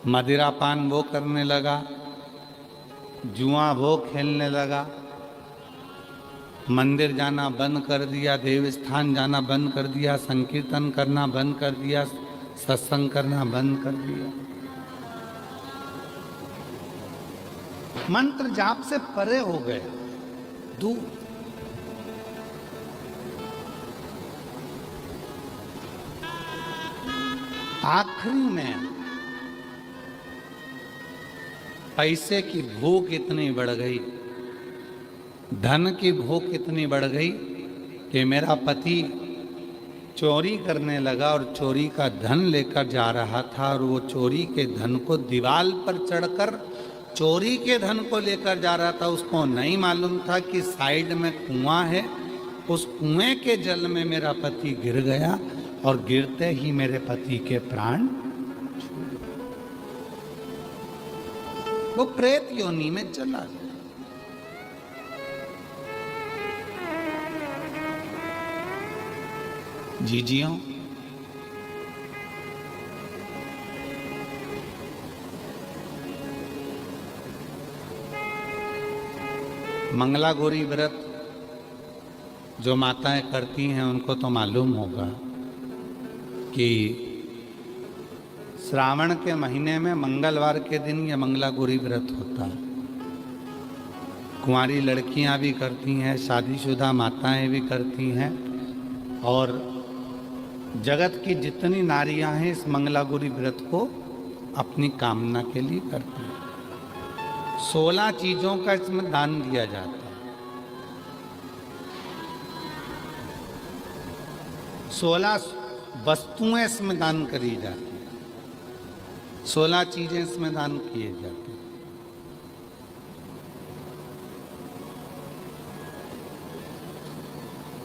मदिरा पान वो करने लगा, जुआ वो खेलने लगा, मंदिर जाना बंद कर दिया, देव स्थान जाना बंद कर दिया, संकीर्तन करना बंद कर दिया, सत्संग करना बंद कर दिया, मंत्र जाप से परे हो गया, दूर। आखिरी में पैसे की भूख इतनी बढ़ गई, धन की भूख इतनी बढ़ गई कि मेरा पति चोरी करने लगा और चोरी का धन लेकर जा रहा था, और वो चोरी के धन को दीवार पर चढ़कर चोरी के धन को लेकर जा रहा था। उसको नहीं मालूम था कि साइड में कुआं है, उस कुएं के जल में मेरा पति गिर गया, और गिरते ही मेरे पति के प्राण वो प्रेत योनि में चला गया। जीजियों, मंगला गौरी व्रत जो माताएं करती हैं उनको तो मालूम होगा कि श्रावण के महीने में मंगलवार के दिन ये मंगला गौरी व्रत होता है। कुंवारी लड़कियां भी करती हैं, शादीशुदा माताएं भी करती हैं, और जगत की जितनी नारियां हैं इस मंगला गौरी व्रत को अपनी कामना के लिए करती हैं। 16 चीजों का इसमें दान दिया जाता है। 16 वस्तुएं इसमें दान करी जाती हैं, 16 चीजें इसमें दान किए जाते हैं।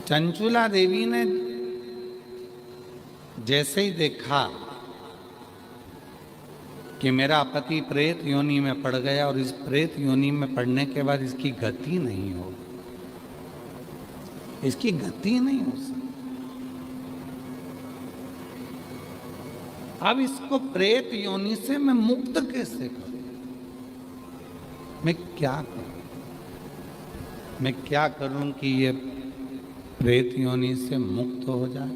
चंचुला देवी ने जैसे ही देखा कि मेरा पति प्रेत योनि में पड़ गया, और इस प्रेत योनि में पड़ने के बाद इसकी गति नहीं होगी, इसकी गति नहीं हो सकती, अब इसको प्रेत योनि से मैं मुक्त कैसे करूं? मैं क्या करूं? मैं क्या करूं कि ये प्रेत योनि से मुक्त हो जाए?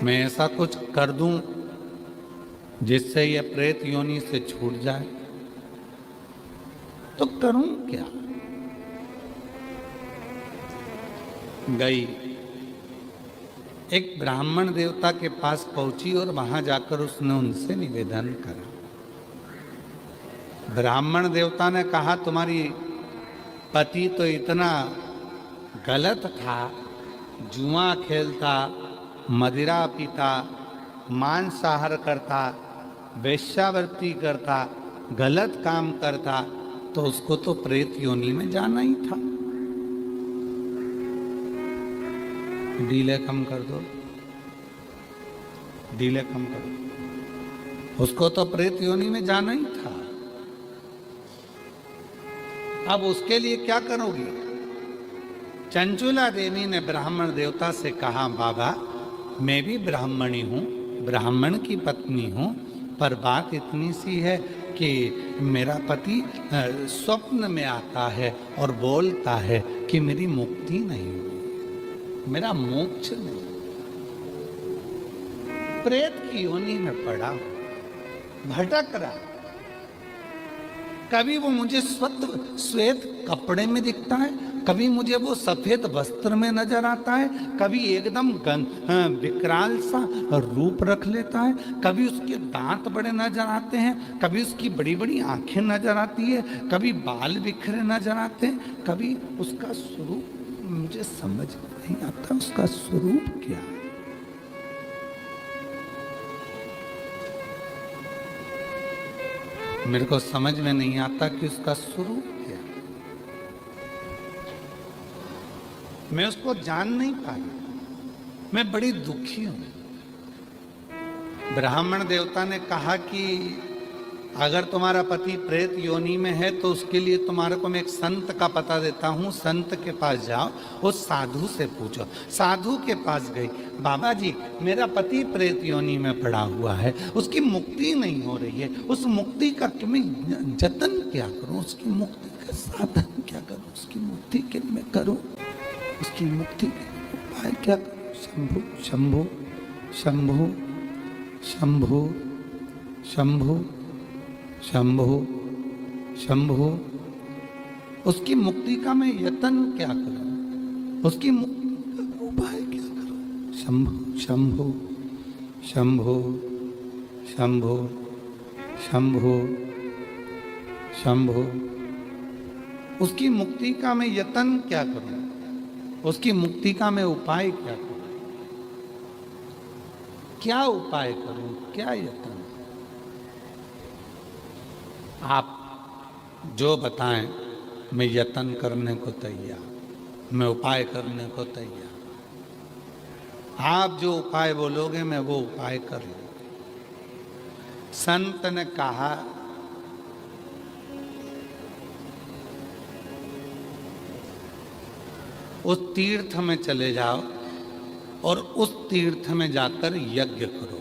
मैं ऐसा कुछ कर दूं जिससे ये प्रेत योनि से छूट जाए, तो करूं क्या? गई, एक ब्राह्मण देवता के पास पहुंची और वहां जाकर उसने उनसे निवेदन करा। ब्राह्मण देवता ने कहा, तुम्हारी पति तो इतना गलत था, जुआ खेलता, मदिरा पीता, मांसाहार करता, वेश्यावृत्ति करता, गलत काम करता, तो उसको तो प्रेत योनि में जाना ही था। डीले कम कर दो, डीले कम कर दो, उसको तो प्रेत योनि में जाना ही था। अब उसके लिए क्या करोगी? चंचुला देवी ने ब्राह्मण देवता से कहा, बाबा मैं भी ब्राह्मणी हूँ, ब्राह्मण की पत्नी हूँ, पर बात इतनी सी है कि मेरा पति स्वप्न में आता है और बोलता है कि मेरी मुक्ति नहीं हुई, मेरा मोक्ष नहीं, प्रेत की योनि में पड़ा, भटक रहा। कभी वो मुझे श्वेत कपड़े में दिखता है, कभी मुझे वो सफेद वस्त्र में नजर आता है, कभी एकदम विकराल सा रूप रख लेता है, कभी उसके दांत बड़े नजर आते हैं, कभी उसकी बड़ी बड़ी आंखें नजर आती है, कभी बाल बिखरे नजर आते हैं, कभी उसका स्वरूप मुझे समझ नहीं आता, उसका स्वरूप क्या है। मेरे को समझ में नहीं आता कि उसका स्वरूप क्या है, मैं उसको जान नहीं पाई, मैं बड़ी दुखी हूं। ब्राह्मण देवता ने कहा कि अगर तुम्हारा पति प्रेत योनि में है तो उसके लिए तुम्हारे को मैं एक संत का पता देता हूँ, संत के पास जाओ, उस साधु से पूछो। साधु के पास गई, बाबा जी मेरा पति प्रेत योनि में पड़ा हुआ है, उसकी मुक्ति नहीं हो रही है, उस मुक्ति का तुम्हें जतन क्या करूं, उसकी मुक्ति का साधन क्या करूं, उसकी मुक्ति के मैं करूं, उसकी मुक्ति के उपाय क्या करूं। शंभु शंभु शंभु शंभु शंभु शंभु शंभु, उसकी मुक्ति का मैं यत्न क्या करूं, उसकी मुक्ति का उपाय क्या करूं। शंभु शंभु शंभु शंभु शंभु शंभु, उसकी मुक्ति का मैं यत्न क्या करूं, उसकी मुक्ति का मैं उपाय क्या करूं, क्या उपाय करूं, क्या यत्न। आप जो बताएं मैं यत्न करने को तैयार, मैं उपाय करने को तैयार। आप जो उपाय बोलोगे मैं वो उपाय कर लूंगा। संत ने कहा उस तीर्थ में चले जाओ और उस तीर्थ में जाकर यज्ञ करो।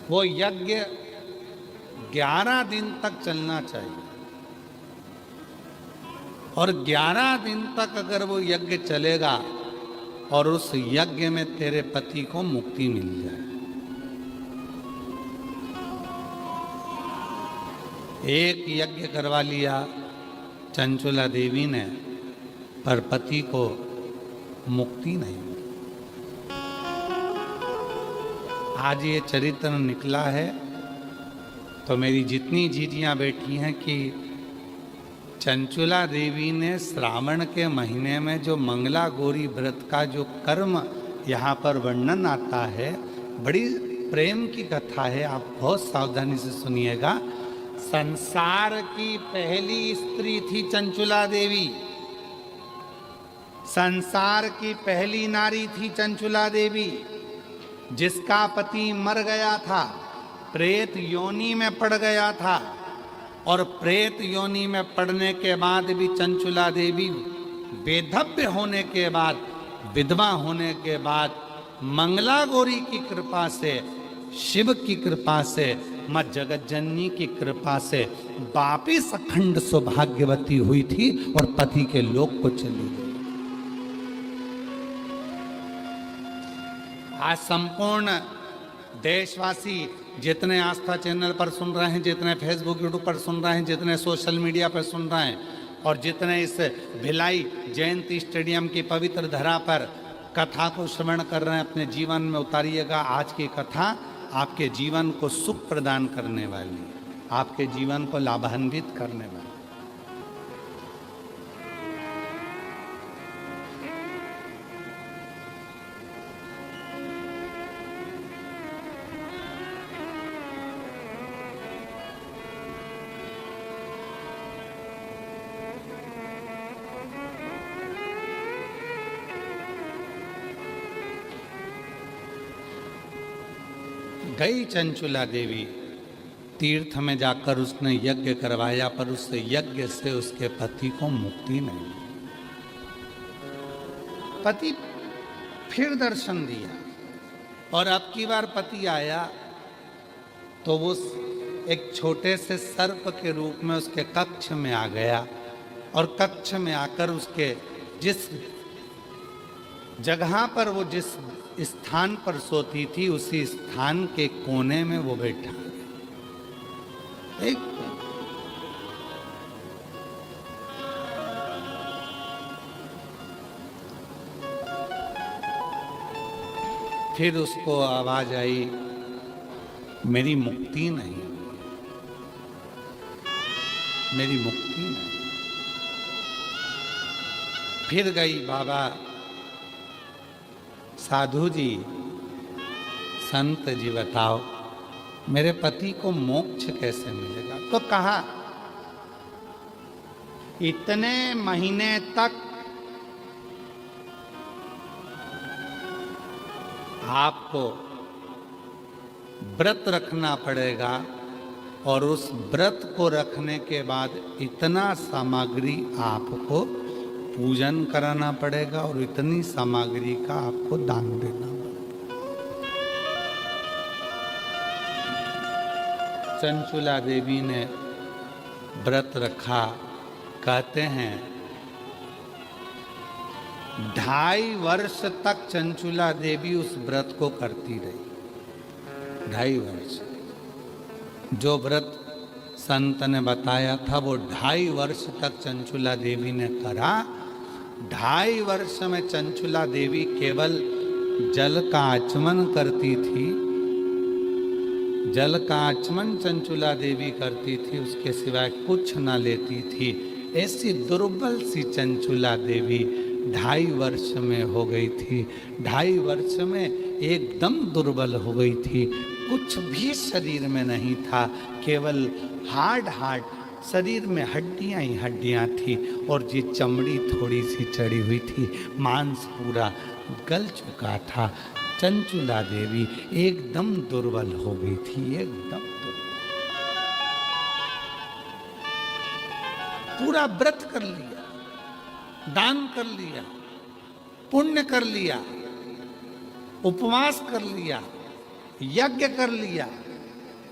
वो यज्ञ 11 दिन तक चलना चाहिए और 11 दिन तक अगर वो यज्ञ चलेगा और उस यज्ञ में तेरे पति को मुक्ति मिल जाए। एक यज्ञ करवा लिया चंचुला देवी ने, पर पति को मुक्ति नहीं मिली। आज ये चरित्र निकला है तो मेरी जितनी जीजियां बैठी हैं कि चंचुला देवी ने श्रावण के महीने में जो मंगला गौरी व्रत का जो कर्म यहाँ पर वर्णन आता है, बड़ी प्रेम की कथा है, आप बहुत सावधानी से सुनिएगा। संसार की पहली स्त्री थी चंचुला देवी, संसार की पहली नारी थी चंचुला देवी, जिसका पति मर गया था, प्रेत योनि में पड़ गया था, और प्रेत योनि में पड़ने के बाद भी चंचुला देवी वेधव्य होने के बाद, विधवा होने के बाद, मंगला गौरी की कृपा से, शिव की कृपा से, मां जगत जननी की कृपा से वापिस अखंड सौभाग्यवती हुई थी और पति के लोक को चली गई। आज संपूर्ण देशवासी जितने आस्था चैनल पर सुन रहे हैं, जितने फेसबुक यूट्यूब पर सुन रहे हैं, जितने सोशल मीडिया पर सुन रहे हैं, और जितने इस भिलाई जयंती स्टेडियम की पवित्र धरा पर कथा को श्रवण कर रहे हैं, अपने जीवन में उतारिएगा। आज की कथा आपके जीवन को सुख प्रदान करने वाली, आपके जीवन को लाभान्वित करने वाली। गई चंचुला देवी तीर्थ में जाकर उसने यज्ञ करवाया, पर उस यज्ञ से उसके पति को मुक्ति नहीं। पति फिर दर्शन दिया और अब की बार पति आया तो वो एक छोटे से सर्प के रूप में उसके कक्ष में आ गया, और कक्ष में आकर उसके जिस जगह पर वो जिस स्थान पर सोती थी, उसी स्थान के कोने में वो बैठा। एक फिर उसको आवाज आई, मेरी मुक्ति नहीं, मेरी मुक्ति नहीं। फिर गई, बाबा साधु जी, संत जी बताओ मेरे पति को मोक्ष कैसे मिलेगा। तो कहा इतने महीने तक आपको व्रत रखना पड़ेगा, और उस व्रत को रखने के बाद इतना सामग्री आपको पूजन कराना पड़ेगा और इतनी सामग्री का आपको दान देना पड़ेगा। चंचुला देवी ने व्रत रखा। कहते हैं 2.5 वर्ष तक चंचुला देवी उस व्रत को करती रही। 2.5 वर्ष जो व्रत संत ने बताया था वो 2.5 वर्ष तक चंचुला देवी ने करा। 2.5 वर्ष में चंचुला देवी केवल जल का आचमन करती थी। जल का आचमन चंचुला देवी करती थी, उसके सिवाय कुछ न लेती थी। ऐसी दुर्बल सी चंचुला देवी 2.5 वर्ष में हो गई थी। 2.5 वर्ष में एकदम दुर्बल हो गई थी। कुछ भी शरीर में नहीं था, केवल हार्ड शरीर में हड्डियां ही हड्डियां थी और ये चमड़ी थोड़ी सी चढ़ी हुई थी, मांस पूरा गल चुका था। चंचुला देवी एकदम दुर्बल हो गई थी, एकदम दुर्बल। पूरा व्रत कर लिया, दान कर लिया, पुण्य कर लिया, उपवास कर लिया, यज्ञ कर लिया।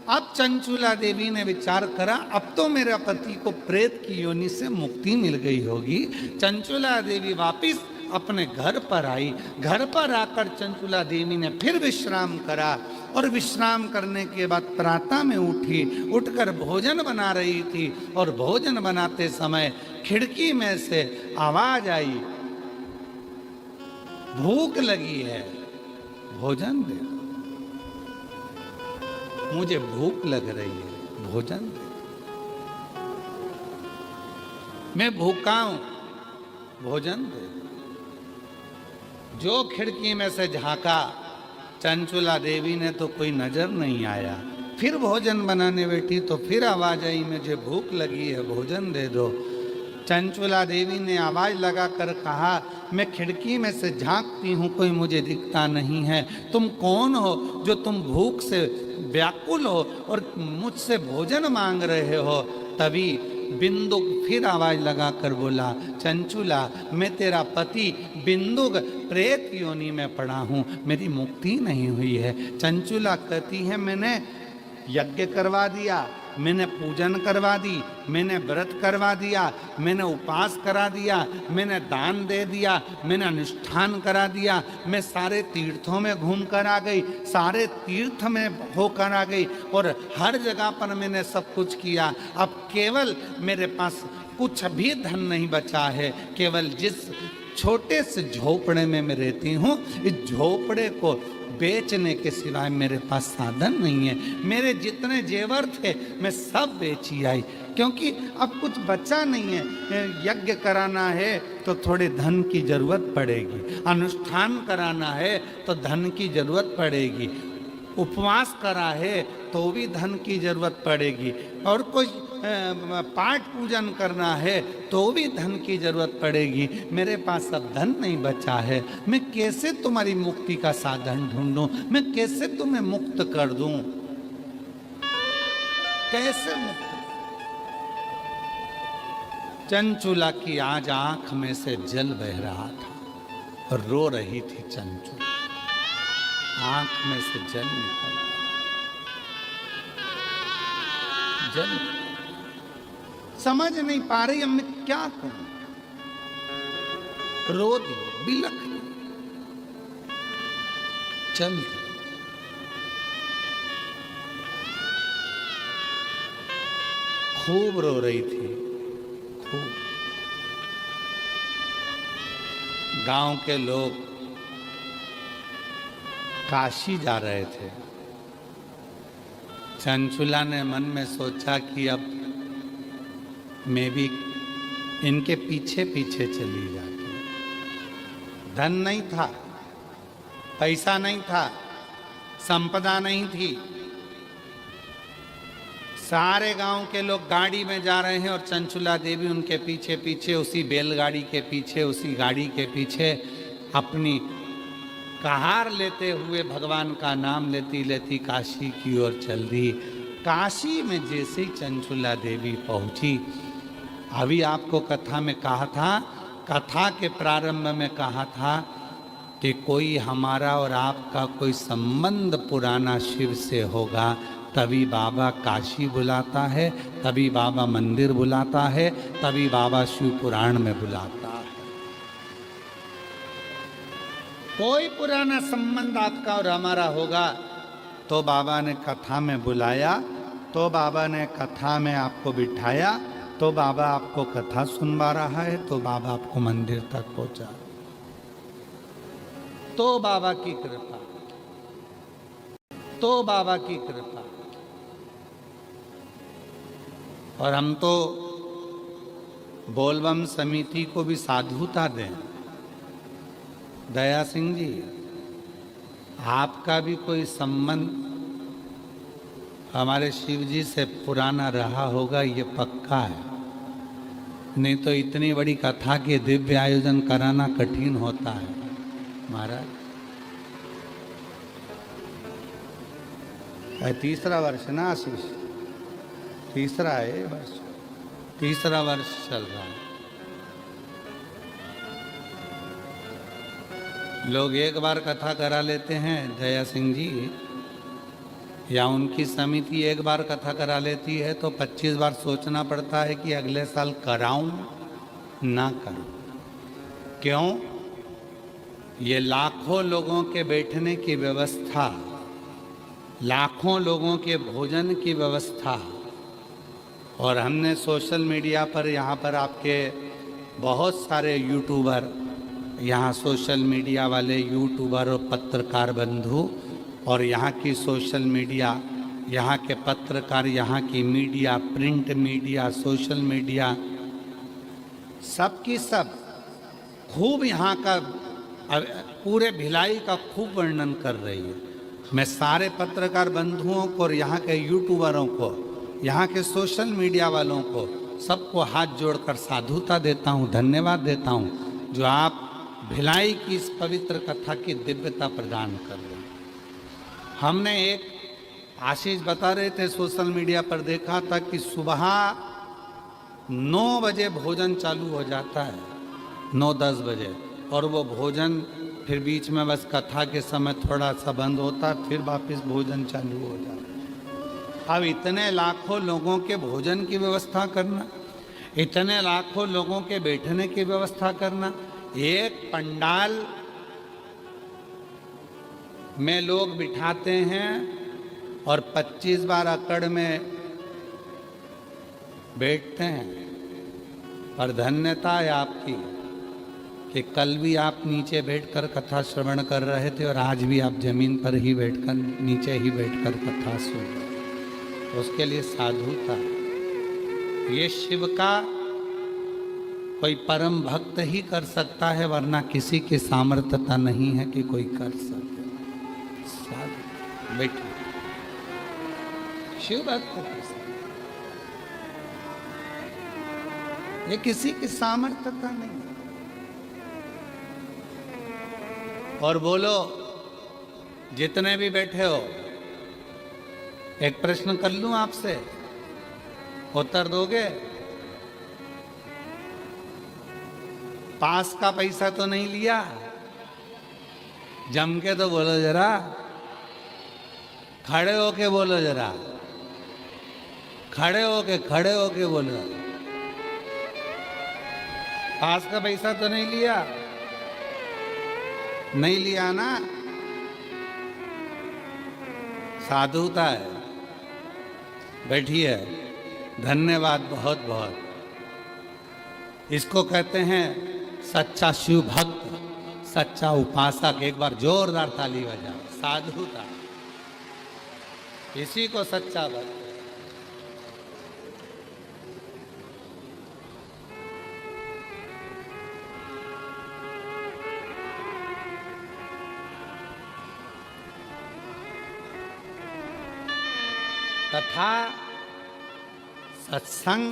अब चंचुला देवी ने विचार करा, अब तो मेरे पति को प्रेत की योनि से मुक्ति मिल गई होगी। चंचुला देवी वापिस अपने घर पर आई। घर पर आकर चंचुला देवी ने फिर विश्राम करा और विश्राम करने के बाद प्रातः में उठी। उठकर भोजन बना रही थी और भोजन बनाते समय खिड़की में से आवाज आई, भूख लगी है, भोजन दे दो, मुझे भूख लग रही है, भोजन दे दो, मैं भूखा हूं, भोजन दे दो। जो खिड़की में से झांका, चंचुला देवी ने तो कोई नजर नहीं आया। फिर भोजन बनाने बैठी तो फिर आवाज आई, मुझे भूख लगी है, भोजन दे दो। चंचुला देवी ने आवाज लगाकर कहा, मैं खिड़की में से झांकती हूँ, कोई मुझे दिखता नहीं है। तुम कौन हो जो तुम भूख से व्याकुल हो और मुझसे भोजन मांग रहे हो? तभी बिंदुक फिर आवाज लगाकर बोला, चंचुला मैं तेरा पति बिंदुक प्रेत योनि में पड़ा हूँ, मेरी मुक्ति नहीं हुई है। चंचुला कहती है, मैंने यज्ञ करवा दिया, मैंने पूजन करवा दी, मैंने व्रत करवा दिया, मैंने उपवास करा दिया, मैंने दान दे दिया, मैंने अनुष्ठान करा दिया, मैं सारे तीर्थों में घूम कर आ गई, सारे तीर्थ में होकर आ गई और हर जगह पर मैंने सब कुछ किया। अब केवल मेरे पास कुछ भी धन नहीं बचा है। केवल जिस छोटे से झोपड़े में मैं रहती हूँ, इस झोपड़े को बेचने के सिवाय मेरे पास साधन नहीं है। मेरे जितने जेवर थे मैं सब बेची आई, क्योंकि अब कुछ बचा नहीं है। यज्ञ कराना है तो थोड़े धन की जरूरत पड़ेगी, अनुष्ठान कराना है तो धन की जरूरत पड़ेगी, उपवास करा है तो भी धन की जरूरत पड़ेगी, और कोई पाठ पूजन करना है तो भी धन की जरूरत पड़ेगी। मेरे पास अब धन नहीं बचा है। मैं कैसे तुम्हारी मुक्ति का साधन ढूंढूं? मैं कैसे तुम्हें मुक्त कर दूं? कैसे मुक्त? चंचुला की आज आंख में से जल बह रहा था और रो रही थी चंचुला, आंख में से जल निकल रहा, जल समझ नहीं पा रही अब मैं क्या करूं। रो दी, बिलख दी, चल दी। खूब रो रही थी, खूब। गांव के लोग काशी जा रहे थे। चंचुला ने मन में सोचा कि अब मैं भी इनके पीछे पीछे चली जाती। धन नहीं था, पैसा नहीं था, संपदा नहीं थी। सारे गांव के लोग गाड़ी में जा रहे हैं और चंचुला देवी उनके पीछे पीछे, उसी बैलगाड़ी के पीछे, उसी गाड़ी के पीछे अपनी कहार लेते हुए भगवान का नाम लेती लेती काशी की ओर चल दी। काशी में जैसे ही चंचुला देवी पहुंची, अभी आपको कथा में कहा था, कथा के प्रारंभ में कहा था कि कोई हमारा और आपका कोई संबंध पुराना शिव से होगा, तभी बाबा काशी बुलाता है, तभी बाबा मंदिर बुलाता है, तभी बाबा शिव पुराण में बुलाता है। कोई पुराना संबंध आपका और हमारा होगा तो बाबा ने कथा में बुलाया, तो बाबा ने कथा में आपको बिठाया, तो बाबा आपको कथा सुनवा रहा है, तो बाबा आपको मंदिर तक पहुंचा, तो बाबा की कृपा, तो बाबा की कृपा। और हम तो बोलबम समिति को भी साधुता दें। दया सिंह जी, आपका भी कोई संबंध हमारे शिव जी से पुराना रहा होगा, ये पक्का है। नहीं तो इतनी बड़ी कथा के दिव्य आयोजन कराना कठिन होता है महाराज। तीसरा वर्ष ना आशीष, तीसरा है वर्ष, तीसरा वर्ष चल रहा है। लोग एक बार कथा करा लेते हैं दया सिंह जी, या उनकी समिति एक बार कथा करा लेती है तो 25 बार सोचना पड़ता है कि अगले साल कराऊं ना करूं। क्यों? ये लाखों लोगों के बैठने की व्यवस्था, लाखों लोगों के भोजन की व्यवस्था, और हमने सोशल मीडिया पर यहाँ पर आपके बहुत सारे यूट्यूबर, यहाँ सोशल मीडिया वाले यूट्यूबर और पत्रकार बंधु, और यहाँ की सोशल मीडिया, यहाँ के पत्रकार, यहाँ की media, print media, social media, सब की सब खूब यहाँ का पूरे भिलाई का खूब वर्णन कर रही है। मैं सारे पत्रकार बंधुओं को और यहाँ के यूट्यूबरों को, यहाँ के सोशल मीडिया वालों को, सबको हाथ जोड़कर साधुता देता हूँ, धन्यवाद देता हूँ, जो आप भिलाई की इस पवित्र कथा की दिव्यता प्रदान कर रहे हैं। हमने एक आशीष बता रहे थे, सोशल मीडिया पर देखा था कि सुबह 9 बजे भोजन चालू हो जाता है, 9-10 बजे, और वो भोजन फिर बीच में बस कथा के समय थोड़ा सा बंद होता है, फिर वापस भोजन चालू हो जाता है। अब इतने लाखों लोगों के भोजन की व्यवस्था करना, इतने लाखों लोगों के बैठने की व्यवस्था करना, एक पंडाल में लोग बिठाते हैं और 25 बार अकड़ में बैठते हैं। और धन्यता है आपकी कि कल भी आप नीचे बैठकर कथा श्रवण कर रहे थे और आज भी आप जमीन पर ही बैठकर, नीचे ही बैठकर कथा सुन रहे। तो उसके लिए साधुता, ये शिव का कोई परम भक्त ही कर सकता है, वरना किसी की सामर्थ्यता नहीं है कि कोई कर सके। साधु बैठिए, शिव भक्त ये किसी की सामर्थ्यता नहीं। और बोलो, जितने भी बैठे हो, एक प्रश्न कर लूं आपसे, उत्तर दोगे? पास का पैसा तो नहीं लिया? जम के तो बोलो जरा, खड़े होके बोलो जरा, खड़े होके बोलो। पास का पैसा तो नहीं लिया? नहीं लिया ना? साधुता है। बैठिए, धन्यवाद बहुत बहुत। इसको कहते हैं सच्चा शिव भक्त, सच्चा उपासक। एक बार जोरदार ताली बजाओ। साधुता, इसी को सच्चा भक्त। तथा सत्संग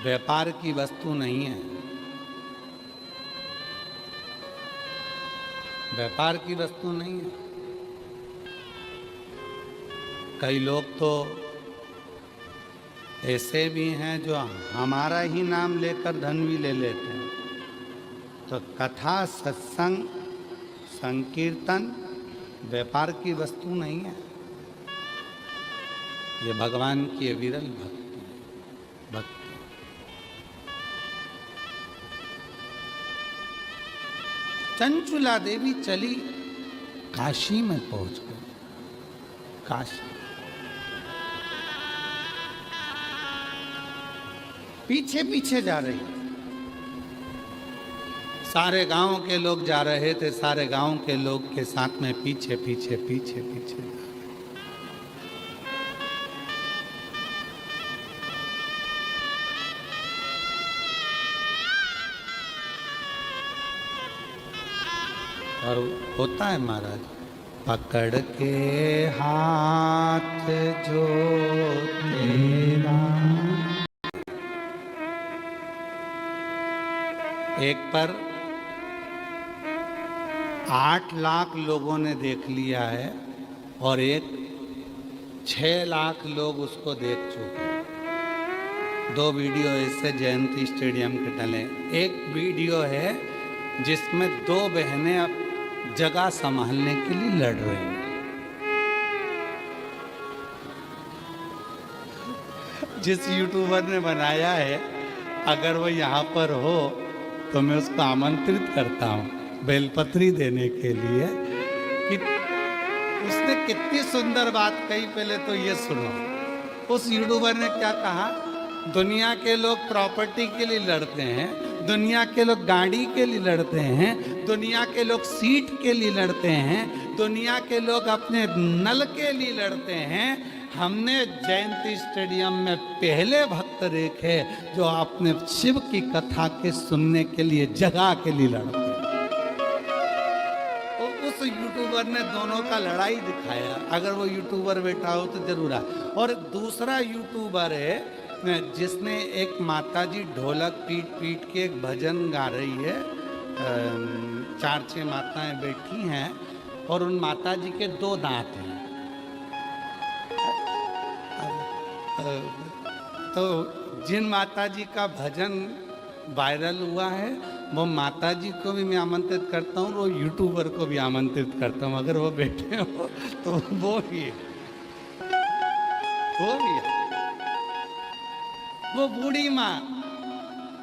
व्यापार की वस्तु नहीं है, व्यापार की वस्तु नहीं है। कई लोग तो ऐसे भी हैं जो हमारा ही नाम लेकर धन भी ले लेते हैं। तो कथा, सत्संग, संकीर्तन व्यापार की वस्तु नहीं है, ये भगवान की विरल भक्ति। चंचुला देवी चली, काशी में पहुंच गई। काशी पीछे पीछे जा रही, सारे गांव के लोग जा रहे थे, सारे गांव के लोग के साथ में पीछे पीछे पीछे पीछे। और होता है महाराज, पकड़ के हाथ जो तेरा। एक पर 8 लाख लोगों ने देख लिया है और एक 6 लाख लोग उसको देख चुके हैं। 2 वीडियो इससे जयंती स्टेडियम के टले। एक वीडियो है जिसमें 2 बहनें अब जगह संभालने के लिए लड़ रही हैं। जिस यूट्यूबर ने बनाया है, अगर वो यहाँ पर हो तो मैं उसको आमंत्रित करता हूँ बेलपत्री देने के लिए कि उसने कितनी सुंदर बात कही। पहले तो ये सुनो, उस यूट्यूबर ने क्या कहा, दुनिया के लोग प्रॉपर्टी के लिए लड़ते हैं, दुनिया के लोग गाड़ी के लिए लड़ते हैं, दुनिया के लोग सीट के लिए लड़ते हैं, दुनिया के लोग अपने नल के लिए लड़ते हैं। हमने जयंती स्टेडियम में पहले भक्त देखे जो अपने शिव की कथा के सुनने के लिए जगह के लिए लड़ते हैं। उस यूट्यूबर ने दोनों का लड़ाई दिखाया। अगर वो यूट्यूबर बैठा हो तो जरूर आ। और दूसरा यूट्यूबर है जिसने एक माताजी ढोलक पीट पीट के एक भजन गा रही है। 4-6 माताएं बैठी हैं और उन माताजी के 2 दांत हैं। तो जिन माताजी का भजन वायरल हुआ है वो माताजी को भी मैं आमंत्रित करता हूँ, वो यूट्यूबर को भी आमंत्रित करता हूँ। अगर वो बैठे हो तो वो भी है, वो भी है। वो बूढ़ी माँ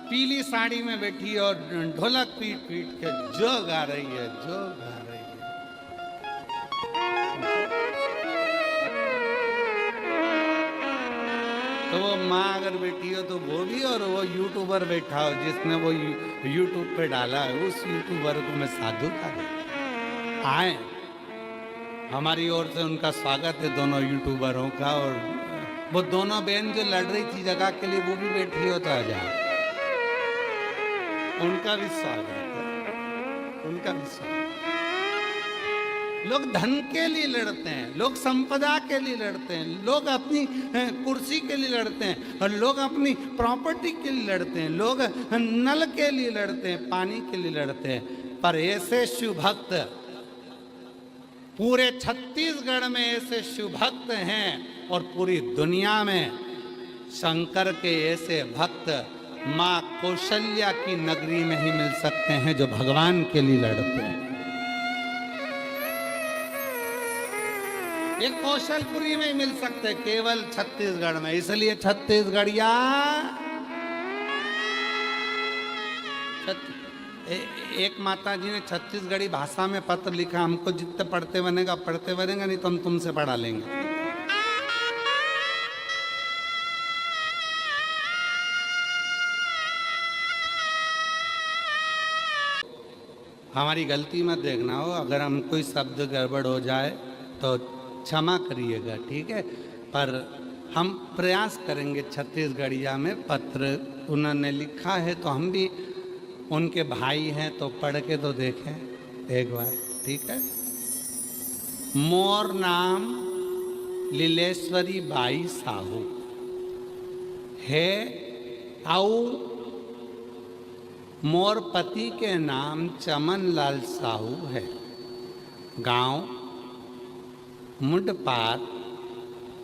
पीली साड़ी में बैठी और ढोलक पीट पीट के जो गा रही है, जो गा रही है। तो वो माँ अगर बैठी हो तो वो भी, और वो यूट्यूबर बैठा हो जिसने वो यूट्यूब पे डाला है, उस यूट्यूबर को मैं साधु का आए। हमारी ओर से उनका स्वागत है दोनों यूट्यूबरों का। और वो दोनों बहन जो लड़ रही थी जगह के लिए, वो भी बैठी हो तो आ जाए, उनका भी स्वागत है, उनका भी स्वागत। लोग धन के लिए लड़ते हैं, लोग संपदा के लिए लड़ते हैं, लोग अपनी कुर्सी के लिए लड़ते हैं, और लोग अपनी प्रॉपर्टी के लिए लड़ते हैं, लोग नल के लिए लड़ते हैं, पानी के लिए लड़ते हैं। पर ऐसे शिव भक्त पूरे छत्तीसगढ़ में ऐसे शिव भक्त हैं, और पूरी दुनिया में शंकर के ऐसे भक्त माँ कौशल्या की नगरी में ही मिल सकते हैं जो भगवान के लिए लड़ते हैं। ये कौशलपुरी में मिल सकते हैं, केवल छत्तीसगढ़ में। इसलिए छत्तीसगढ़िया एक माता जी ने छत्तीसगढ़ी भाषा में पत्र लिखा, हमको जितने पढ़ते बनेगा पढ़ते बनेगा, नहीं तो हम तुमसे पढ़ा लेंगे। हमारी गलती मत देखना हो, अगर हम कोई शब्द गड़बड़ हो जाए तो क्षमा करिएगा, ठीक है। पर हम प्रयास करेंगे। छत्तीसगढ़िया में पत्र उन्होंने लिखा है, तो हम भी उनके भाई हैं तो पढ़ के तो देखें एक बार, ठीक है। मोर नाम लीलेश्वरी बाई साहू है, आउ मोर पति के नाम चमन लाल साहू है। गांव मुंडपार,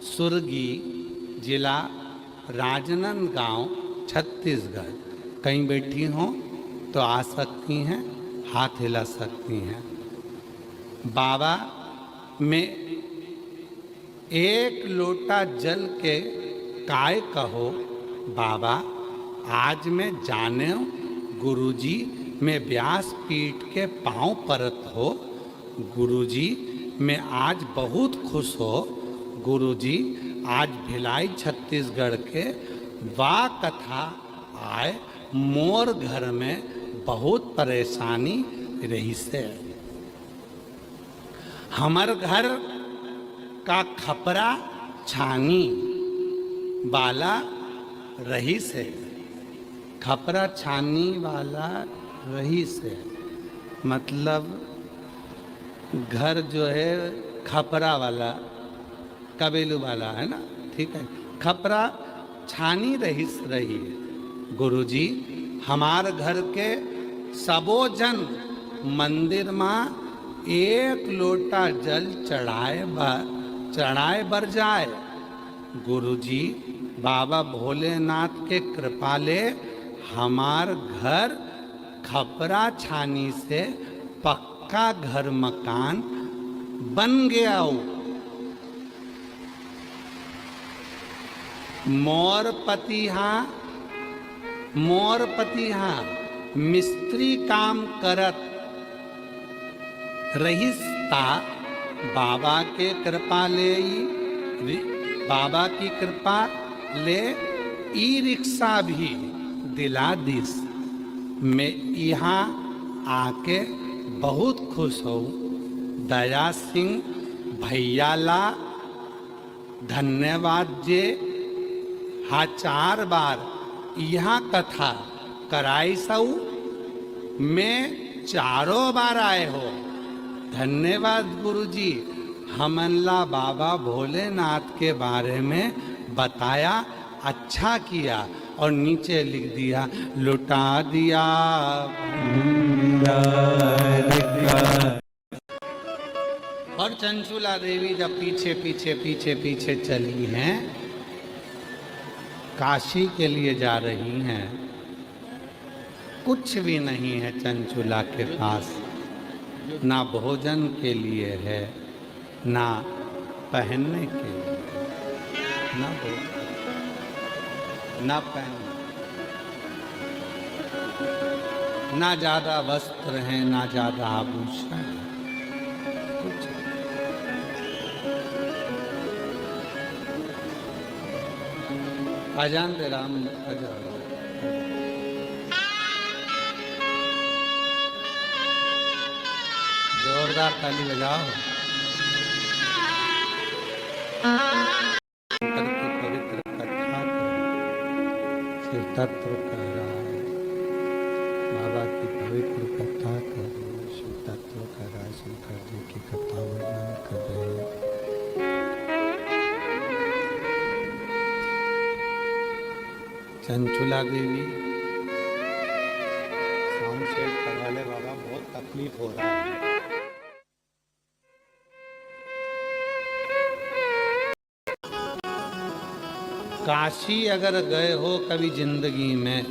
सुरगी, जिला राजनांदगांव, छत्तीसगढ़। कहीं बैठी हों तो आ सकती हैं, हाथ हिला सकती हैं। बाबा में एक लोटा जल के काय कहो बाबा, आज मैं जाने गुरुजी मैं व्यास पीठ के पांव परत हो। गुरुजी मैं आज बहुत खुश हो। गुरुजी आज भिलाई छत्तीसगढ़ के वाह कथा आए, मोर घर में बहुत परेशानी रही से। हमर घर का खपरा छानी वाला रही से। खपरा छानी वाला रही से मतलब घर जो है खपरा वाला, कबेलू वाला है ना, ठीक है। खपरा छानी रही है। गुरुजी हमार घर के सबो जन मंदिर में एक लोटा जल चढ़ाए बर जाए। गुरुजी बाबा भोलेनाथ के कृपा ले हमार घर खपरा छानी से पक्का घर मकान बन गया हो। मोर पतिहा मिस्त्री काम करत रहिस्ता। बाबा के कृपा ले बाबा की कृपा ले ई रिक्शा भी दिला दिस। मैं यहाँ आके बहुत खुश हूँ। दया सिंह भैया ला धन्यवाद जे हाँ 4 बार यहाँ कथा कराई सऊ। मैं 4 बार आए हो। धन्यवाद गुरुजी, हमला बाबा भोलेनाथ के बारे में बताया, अच्छा किया। और नीचे लिख दिया लुटा दिया। और चंचुला देवी जब पीछे पीछे पीछे पीछे चली हैं, काशी के लिए जा रही हैं। कुछ भी नहीं है चंचुला के पास, ना भोजन के लिए है, ना पहनने के लिए, ना भोजन ना पहनने, ना ज्यादा वस्त्र हैं, ना ज्यादा आभूषण, कुछ। अजान दे राम अजान। जोरदार ताली बजाओ। पवित्र कथा शिव तत्व कह रहा है। बाबा की पवित्र कथा कर रहे हैं, शिव तत्व कह रहा है, शंकर जी की कथा वर्णन कर रहे हैं। चंचुला देवी साउंड सेट करवा ले बाबा, बहुत तकलीफ हो रहा है। काशी अगर गए हो कभी जिंदगी में,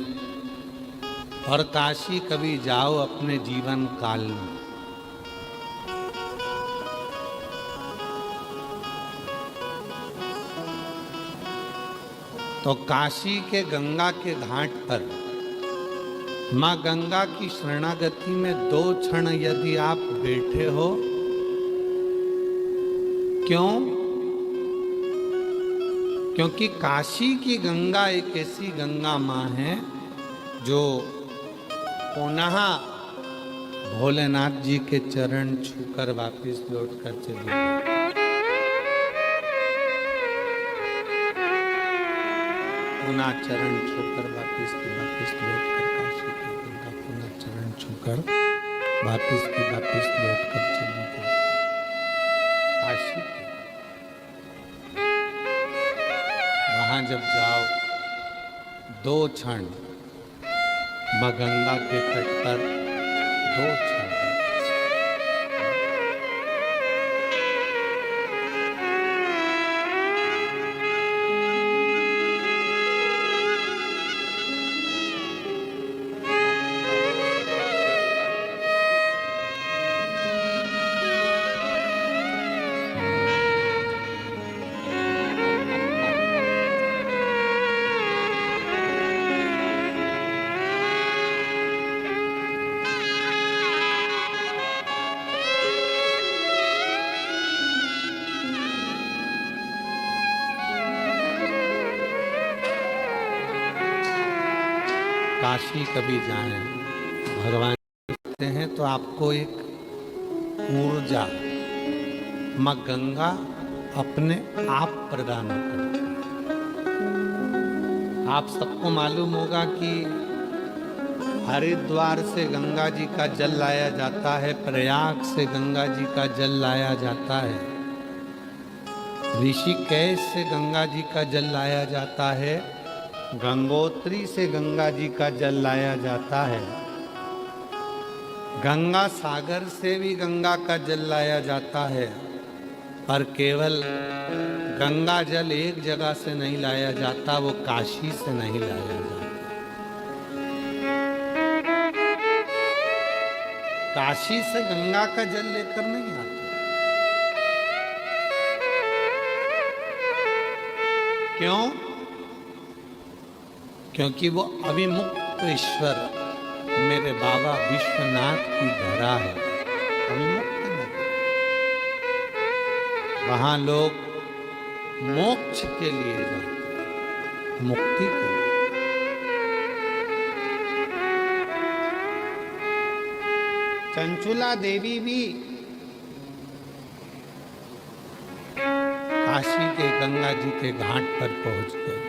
और काशी कभी जाओ अपने जीवन काल में, तो काशी के गंगा के घाट पर माँ गंगा की शरणागति में 2 क्षण यदि आप बैठे हो, क्यों? क्योंकि काशी की गंगा एक ऐसी गंगा माँ है जो पुनः भोलेनाथ जी के चरण छूकर वापस लौट कर चली गई। पुनः चरण छूकर वापस लौट कर काशी की गंगा पुनः चरण छूकर वापस लौट कर चली गई काशी की। वहां जब जाओ 2 क्षण गंगा के तट पर 2 क्षण काशी कभी जाएं, भगवान कहते हैं तो आपको एक ऊर्जा माँ गंगा अपने आप प्रदान करती है। आप सबको मालूम होगा कि हरिद्वार से गंगा जी का जल लाया जाता है, प्रयाग से गंगा जी का जल लाया जाता है, ऋषिकेश से गंगा जी का जल लाया जाता है, गंगोत्री से गंगा जी का जल लाया जाता है, गंगा सागर से भी गंगा का जल लाया जाता है। पर केवल गंगा जल एक जगह से नहीं लाया जाता, वो काशी से नहीं लाया जाता। काशी से गंगा का जल लेकर नहीं आता। क्यों? क्योंकि वो अविमुक्त ईश्वर मेरे बाबा विश्वनाथ की धरा है, अविमुक्त नहीं। वहां लोग मोक्ष के लिए जाते हैं, मुक्ति के लिए। चंचुला देवी भी काशी के गंगा जी के घाट पर पहुंच गए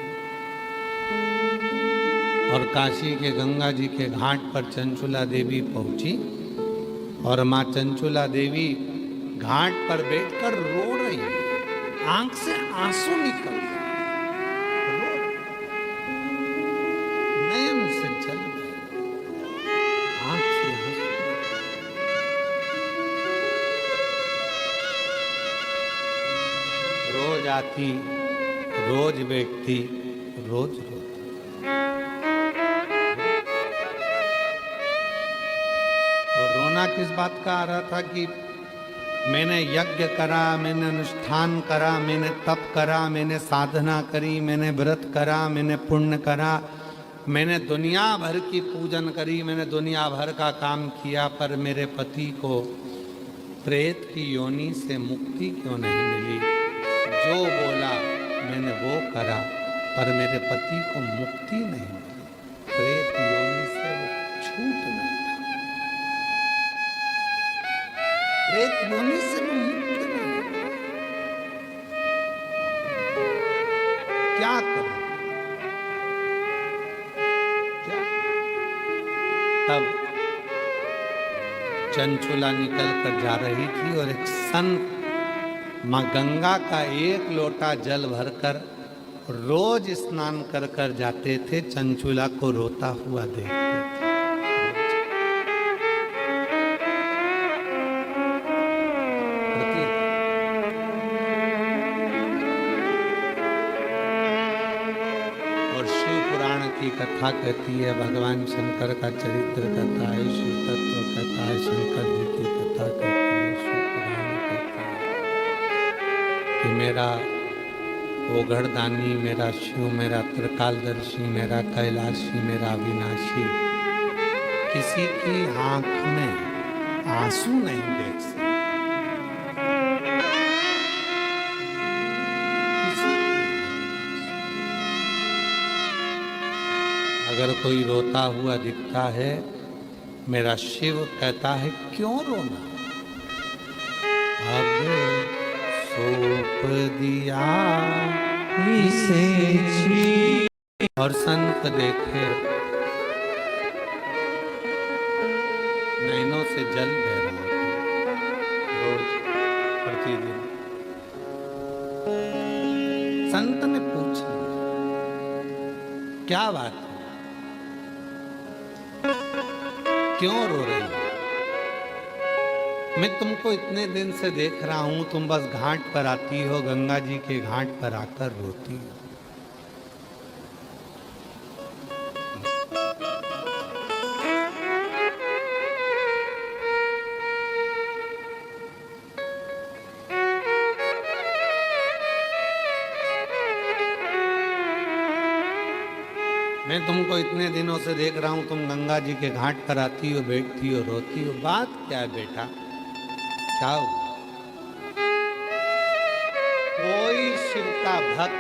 और काशी के गंगा जी के घाट पर चंचुला देवी पहुंची और मां चंचुला देवी घाट पर बैठकर रो रही है, आंख से आंसू निकल रहे, नयन से जल रहे, आंख से आंसू। रोज आती, रोज बैठती, रोज रोती। और रोना किस बात का आ रहा था कि मैंने यज्ञ करा, मैंने अनुष्ठान करा, मैंने तप करा, मैंने साधना करी, मैंने व्रत करा, मैंने पुण्य करा, मैंने दुनिया भर की पूजन करी, मैंने दुनिया भर का काम किया, पर मेरे पति को प्रेत की योनि से मुक्ति क्यों नहीं मिली? जो बोला मैंने वो करा, पर मेरे पति को मुक्ति नहीं मिली, प्रेत योनि से वो छूट नहीं। प्रेत योनि से वो मुक्त नहीं। क्या करूं? क्या? तब चंचुला निकल कर जा रही थी और एक संत माँ गंगा का एक लोटा जल भरकर रोज स्नान कर कर जाते थे, चंचुला को रोता हुआ देखते थे। और शिव पुराण की कथा कहती है, भगवान शंकर का चरित्र कहता है, शिव तत्व कहता है, शंकर जी की कथा कहती है, शिव पुराण कहता है कि मेरा ओघड़दानी, मेरा शिव, मेरा त्रिकालदर्शी, मेरा कैलाशी, मेरा अविनाशी किसी की आंख में आंसू नहीं देख सकता। अगर कोई रोता हुआ दिखता है, मेरा शिव कहता है क्यों रोना, अब सौंप दिया इसे जी। और संत देखे नैनों से जल बह रहा था रोज प्रतिदिन। संत ने पूछा क्या बात है, क्यों रो रही हो? मैं तुमको इतने दिन से देख रहा हूं, तुम बस घाट पर आती हो, गंगा जी के घाट पर आकर रोती हो। मैं तुमको इतने दिनों से देख रहा हूं, तुम गंगा जी के घाट पर आती हो, बैठती हो, रोती हो, बात क्या है बेटा? क्या हो? कोई शिव का भक्त,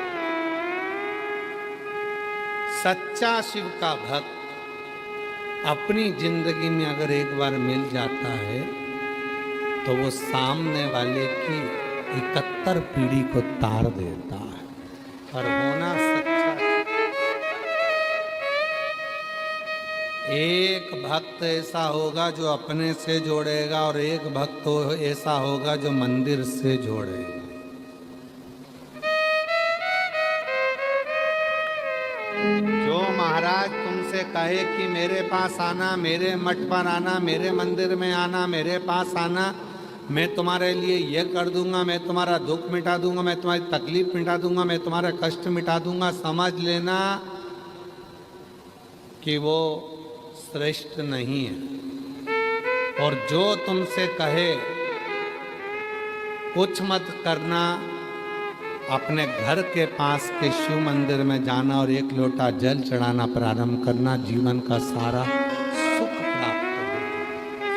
सच्चा शिव का भक्त अपनी जिंदगी में अगर एक बार मिल जाता है तो वो सामने वाले की 71 पीढ़ी को तार देता है। पर होना सच्चा, एक भक्त ऐसा होगा जो अपने से जोड़ेगा और एक भक्त ऐसा होगा जो मंदिर से जोड़ेगा। जो महाराज तुमसे कहे कि मेरे पास आना, मेरे मठ पर आना, मेरे मंदिर में आना, मेरे पास आना, मैं तुम्हारे लिए ये कर दूंगा, मैं तुम्हारा दुख मिटा दूंगा, मैं तुम्हारी तकलीफ मिटा दूंगा, मैं तुम्हारा कष्ट मिटा दूंगा, समझ लेना कि वो श्रेष्ठ नहीं है। और जो तुमसे कहे कुछ मत करना, अपने घर के पास के शिव मंदिर में जाना और एक लोटा जल चढ़ाना प्रारंभ करना, जीवन का सारा सुख प्राप्त होगा।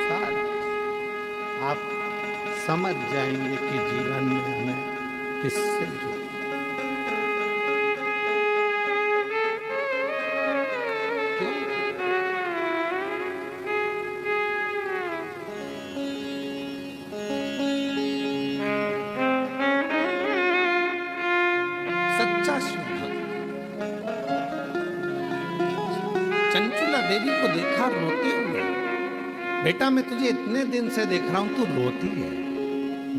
सारा आप समझ जाएंगे कि जीवन में हमें किससे जुड़ना। सच्चा शिव भक्त। चंचुला देवी को देखा रोते हुए, बेटा मैं तुझे इतने दिन से देख रहा हूं, तू रोती है,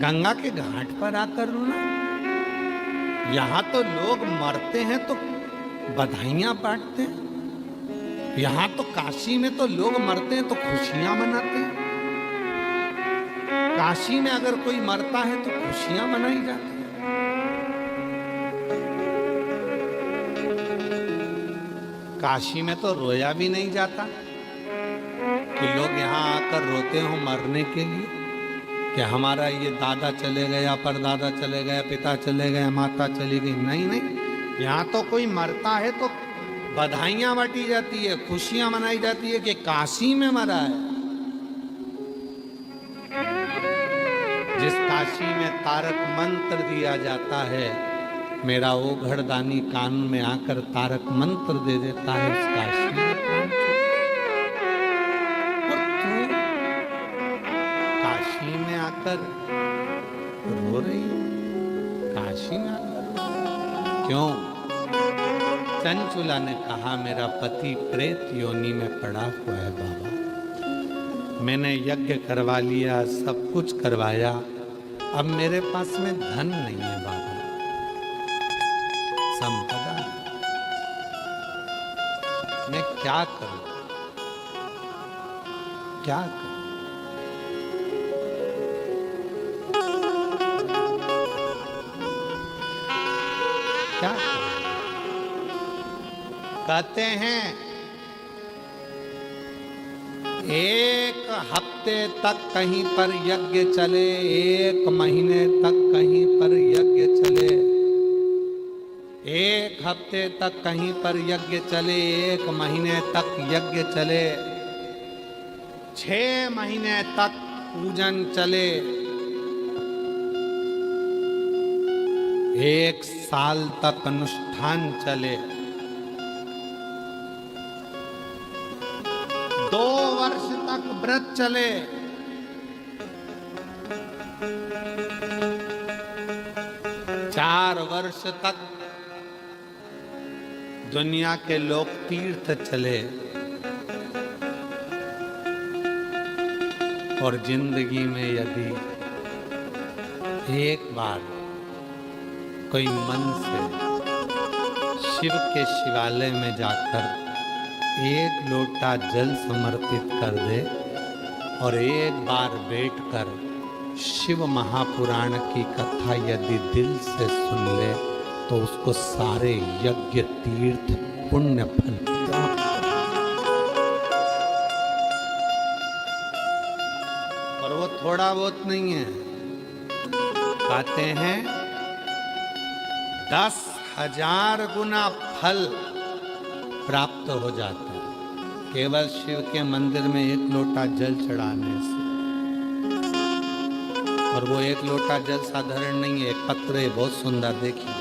गंगा के घाट पर आकर रोना। यहां तो लोग मरते हैं तो बधाइयां बांटते हैं, यहां तो काशी में तो लोग मरते हैं तो खुशियां मनाते हैं। काशी में अगर कोई मरता है तो खुशियां मनाई जाती हैं। काशी में तो रोया भी नहीं जाता कि लोग यहाँ आकर रोते हो मरने के लिए कि हमारा ये दादा चले गया, परदादा चले गया, पिता चले गए, माता चली गई। नहीं नहीं, यहाँ तो कोई मरता है तो बधाइयाँ बांटी जाती है, खुशियाँ मनाई जाती है कि काशी में मरा है। जिस काशी में तारक मंत्र दिया जाता है, मेरा वो घरदानी कान में आकर तारक मंत्र दे देता है, उस काशी में प्राण और तू काशी में आकर रो रही हो, काशी में आकर क्यों? चंचुला ने कहा मेरा पति प्रेत योनि में पड़ा हुआ है बाबा, मैंने यज्ञ करवा लिया, सब कुछ करवाया, अब मेरे पास में धन नहीं है बाबा, संपदा, मैं क्या करूं, क्या करूं? क्या करूं? कहते हैं एक हफ्ते तक कहीं पर यज्ञ चले, एक महीने तक कहीं पर यज्ञ चले, एक हफ्ते तक कहीं पर यज्ञ चले, एक महीने तक यज्ञ चले, 6 महीने तक पूजन चले, 1 साल तक अनुष्ठान चले, 2 वर्ष तक व्रत चले, 4 वर्ष तक दुनिया के लोग तीर्थ चले, और जिंदगी में यदि एक बार कोई मन से शिव के शिवालय में जाकर 1 लोटा जल समर्पित कर दे और एक बार बैठकर शिव महापुराण की कथा यदि दिल से सुन ले तो उसको सारे यज्ञ तीर्थ पुण्य फल प्राप्त। और वो थोड़ा बहुत नहीं है, कहते हैं 10,000 गुना फल प्राप्त हो जाता है केवल शिव के मंदिर में 1 लोटा जल चढ़ाने से। और वो 1 लोटा जल साधारण नहीं है, एक पत्र है बहुत सुंदर, देखिए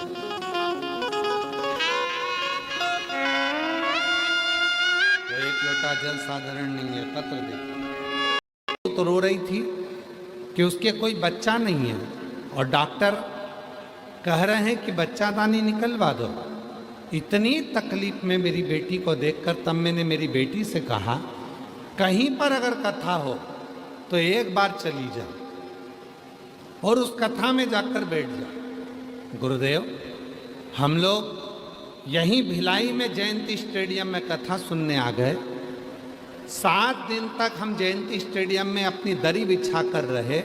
बेटा जल साधारण नहीं है, पत्र दे। तो रो रही थी कि उसके कोई बच्चा नहीं है और डॉक्टर कह रहे हैं कि बच्चा दानी निकलवा दो। इतनी तकलीफ में मेरी बेटी को देखकर तब मैंने मेरी बेटी से कहा, कहीं पर अगर कथा हो तो एक बार चली जा और उस कथा में जाकर बैठ जा। गुरुदेव, हम लोग यहीं भिलाई में जयंती स्टेडियम में कथा सुनने आ गए। 7 दिन तक हम जयंती स्टेडियम में अपनी दरी बिछा कर रहे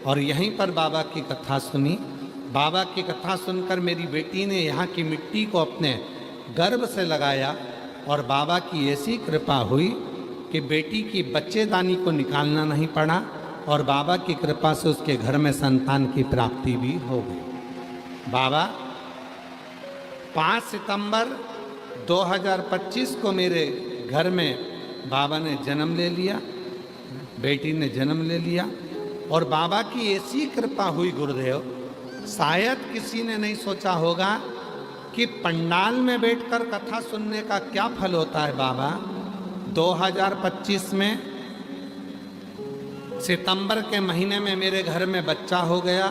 और यहीं पर बाबा की कथा सुनी। बाबा की कथा सुनकर मेरी बेटी ने यहाँ की मिट्टी को अपने गर्भ से लगाया और बाबा की ऐसी कृपा हुई कि बेटी की बच्चेदानी को निकालना नहीं पड़ा और बाबा की कृपा से उसके घर में संतान की प्राप्ति भी हो गई। बाबा 5 सितंबर 2025 को मेरे घर में बाबा ने जन्म ले लिया, बेटी ने जन्म ले लिया और बाबा की ऐसी कृपा हुई गुरुदेव, शायद किसी ने नहीं सोचा होगा कि पंडाल में बैठकर कथा सुनने का क्या फल होता है। बाबा 2025 में सितंबर के महीने में मेरे घर में बच्चा हो गया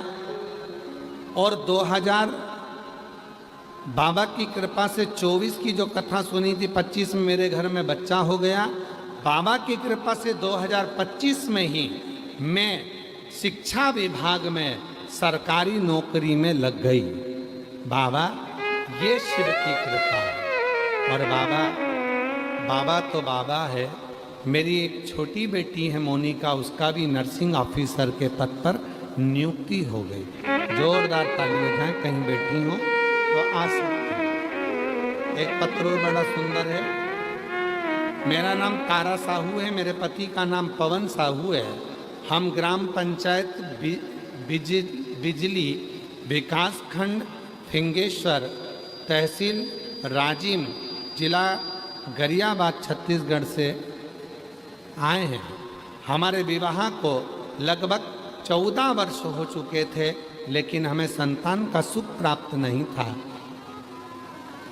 और 2000 बाबा की कृपा से 24 की जो कथा सुनी थी 25 में मेरे घर में बच्चा हो गया। बाबा की कृपा से 2025 में ही मैं शिक्षा विभाग में सरकारी नौकरी में लग गई। बाबा, ये शिव की कृपा है। और बाबा तो बाबा है। मेरी एक छोटी बेटी है मोनिका, उसका भी नर्सिंग ऑफिसर के पद पर नियुक्ति हो गई। जोरदार ताली बजाएं, कहीं बैठी हो तो आ सकते हैं। एक पत्र और बड़ा सुंदर है। मेरा नाम तारा साहू है, मेरे पति का नाम पवन साहू है। हम ग्राम पंचायत बिजली विकास खंड फिंगेश्वर, तहसील राजिम, जिला गरियाबाद, छत्तीसगढ़ से आए हैं। हमारे विवाह को लगभग 14 वर्ष हो चुके थे, लेकिन हमें संतान का सुख प्राप्त नहीं था।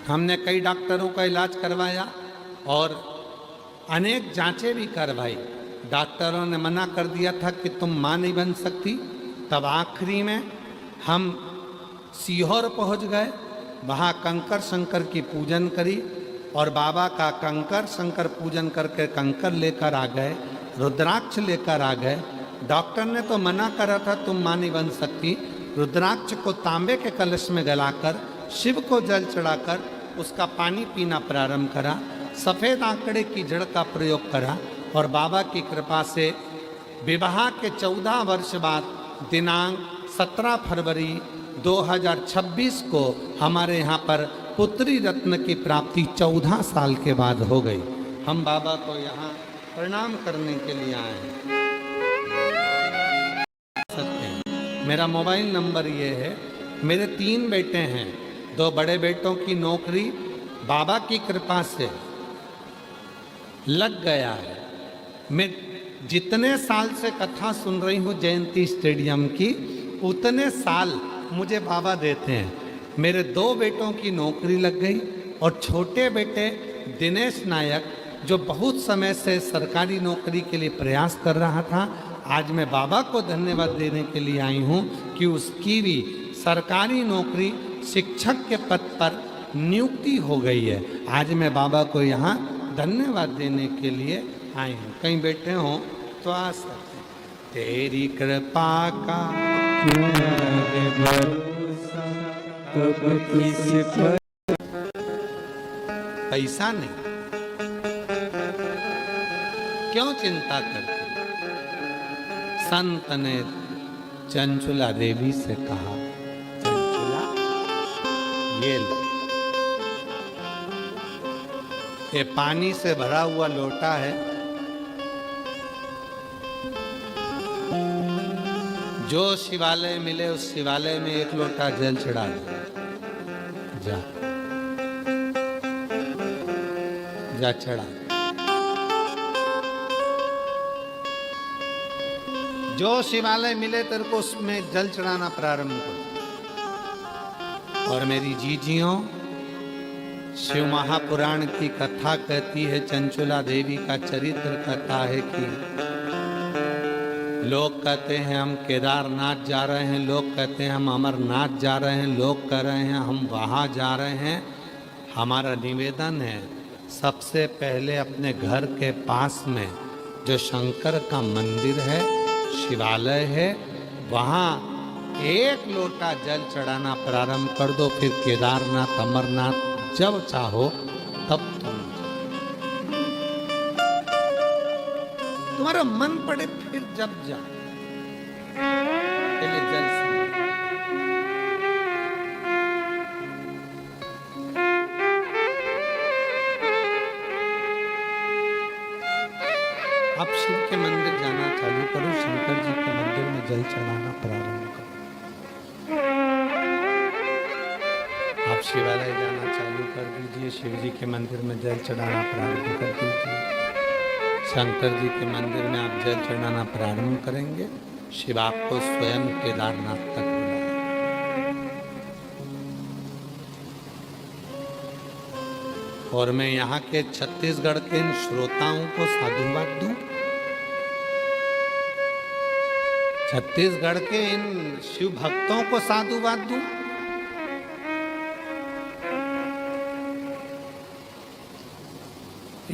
हमने कई डॉक्टरों का इलाज करवाया और अनेक जांचें भी करवाई। डॉक्टरों ने मना कर दिया था कि तुम माँ नहीं बन सकती। तब आखिरी में हम सीहोर पहुंच गए, वहाँ कंकर शंकर की पूजन करी और बाबा का कंकर शंकर पूजन करके कंकर लेकर आ गए, रुद्राक्ष लेकर आ गए। डॉक्टर ने तो मना करा था तुम माँ नहीं बन सकती। रुद्राक्ष को तांबे के कलश में गलाकर शिव को जल चढ़ाकर उसका पानी पीना प्रारंभ करा। सफ़ेद आंकड़े की जड़ का प्रयोग करा और बाबा की कृपा से विवाह के 14 वर्ष बाद दिनांक 17 फरवरी 2026 को हमारे यहाँ पर पुत्री रत्न की प्राप्ति 14 साल के बाद हो गई। हम बाबा को यहाँ प्रणाम करने के लिए आए हैं। मेरा मोबाइल नंबर ये है। मेरे 3 बेटे हैं, 2 बड़े बेटों की नौकरी बाबा की कृपा से लग गया है। मैं जितने साल से कथा सुन रही हूँ जयंती स्टेडियम की, उतने साल मुझे बाबा देते हैं। मेरे 2 बेटों की नौकरी लग गई और छोटे बेटे दिनेश नायक, जो बहुत समय से सरकारी नौकरी के लिए प्रयास कर रहा था, आज मैं बाबा को धन्यवाद देने के लिए आई हूँ कि उसकी भी सरकारी नौकरी शिक्षक के पद पर नियुक्ति हो गई है। आज मैं बाबा को यहाँ धन्यवाद देने के लिए आई हूँ। कहीं बैठे हों तो आ सकते। तेरी कृपा का पैसा नहीं, क्यों चिंता करते। संत ने चंचुला देवी से कहा, चंचुला ये लो, ये पानी से भरा हुआ लोटा है, जो शिवालय मिले उस शिवालय में 1 लोटा जल चढ़ा दो। जा चढ़ा। जो शिवालय मिले तेरे को उसमें जल चढ़ाना प्रारंभ करो। और मेरी जीजियों, शिव महापुराण की कथा कहती है, चंचुला देवी का चरित्र कहता है कि लोग कहते हैं हम केदारनाथ जा रहे हैं, लोग कहते हैं हम अमरनाथ जा रहे हैं, लोग कह रहे हैं हम वहाँ जा रहे हैं। हमारा निवेदन है, सबसे पहले अपने घर के पास में जो शंकर का मंदिर है, शिवालय है, वहाँ एक लोटा जल चढ़ाना प्रारंभ कर दो। फिर केदारनाथ अमरनाथ जब चाहो तब तुम तुम्हारा मन पड़े फिर जब जा, पहले जल से। आप शिव के मंदिर जाना चालू करो, शंकर जी के मंदिर में जल चढ़ाना प्रारंभ करो। आप शिवालय जाना चालू कर दीजिए, शिव जी के मंदिर में जल चढ़ाना प्रारंभ कर दीजिए। शंकर जी के मंदिर में आप जल चढ़ाना प्रारंभ करेंगे, शिव आपको स्वयं केदारनाथ तक बुलाएंगे। और मैं यहाँ के छत्तीसगढ़ के इन श्रोताओं को साधुवाद दूं, छत्तीसगढ़ के इन शिव भक्तों को साधुवाद दूं।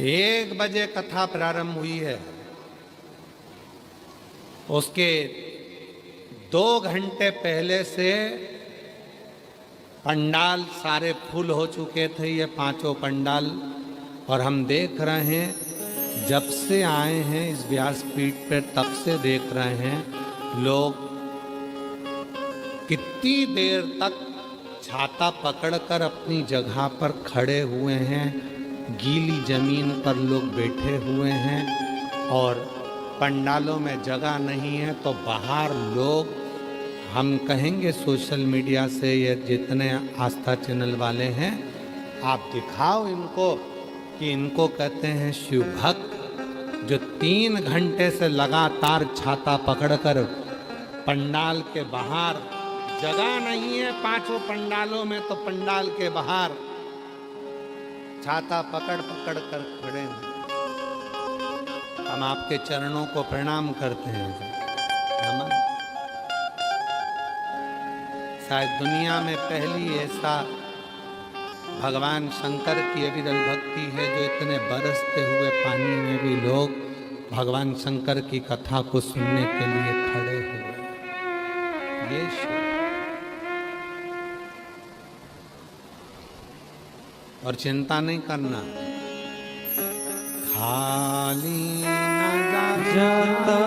1 बजे कथा प्रारंभ हुई है, उसके 2 घंटे पहले से पंडाल सारे फुल हो चुके थे, ये 5 पंडाल। और हम देख रहे हैं, जब से आए हैं इस व्यासपीठ पर तब से देख रहे हैं लोग कितनी देर तक छाता पकड़कर अपनी जगह पर खड़े हुए हैं, गीली जमीन पर लोग बैठे हुए हैं और पंडालों में जगह नहीं है तो बाहर लोग, हम कहेंगे सोशल मीडिया से ये जितने आस्था चैनल वाले हैं, आप दिखाओ इनको कि इनको कहते हैं शिव भक्त, जो 3 घंटे से लगातार छाता पकड़कर पंडाल के बाहर, जगह नहीं है 5 पंडालों में तो पंडाल के बाहर छाता पकड़ पकड़ कर खड़े हैं। हम आपके चरणों को प्रणाम करते हैं, नमन। शायद दुनिया में पहली ऐसा भगवान शंकर की अविरल भक्ति है जो इतने बरसते हुए पानी में भी लोग भगवान शंकर की कथा को सुनने के लिए खड़े हुए। ये शिव। और चिंता नहीं करना, खाली न जाता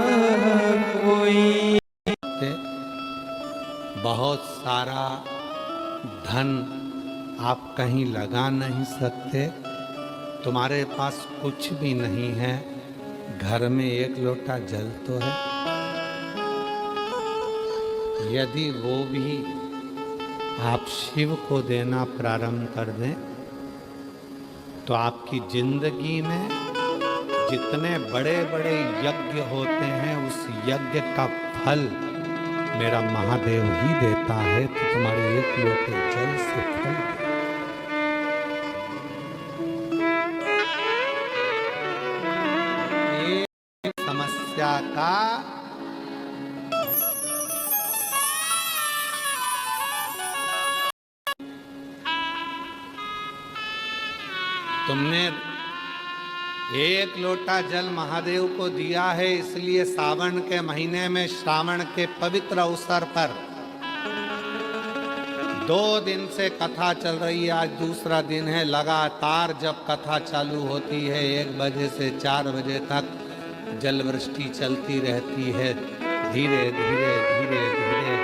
कोई, बहुत सारा धन आप कहीं लगा नहीं सकते, तुम्हारे पास कुछ भी नहीं है, घर में 1 लोटा जल तो है। यदि वो भी आप शिव को देना प्रारंभ कर दें तो आपकी जिंदगी में जितने बड़े बड़े यज्ञ होते हैं उस यज्ञ का फल मेरा महादेव ही देता है। तो तुम्हारे 1 लोटे जल से फल एक समस्या का तुमने 1 लोटा जल महादेव को दिया है, इसलिए सावन के महीने में, श्रावण के पवित्र अवसर पर 2 दिन से कथा चल रही है, आज दूसरा दिन है। लगातार जब कथा चालू होती है 1 बजे से 4 बजे तक जल वृष्टि चलती रहती है। धीरे धीरे धीरे धीरे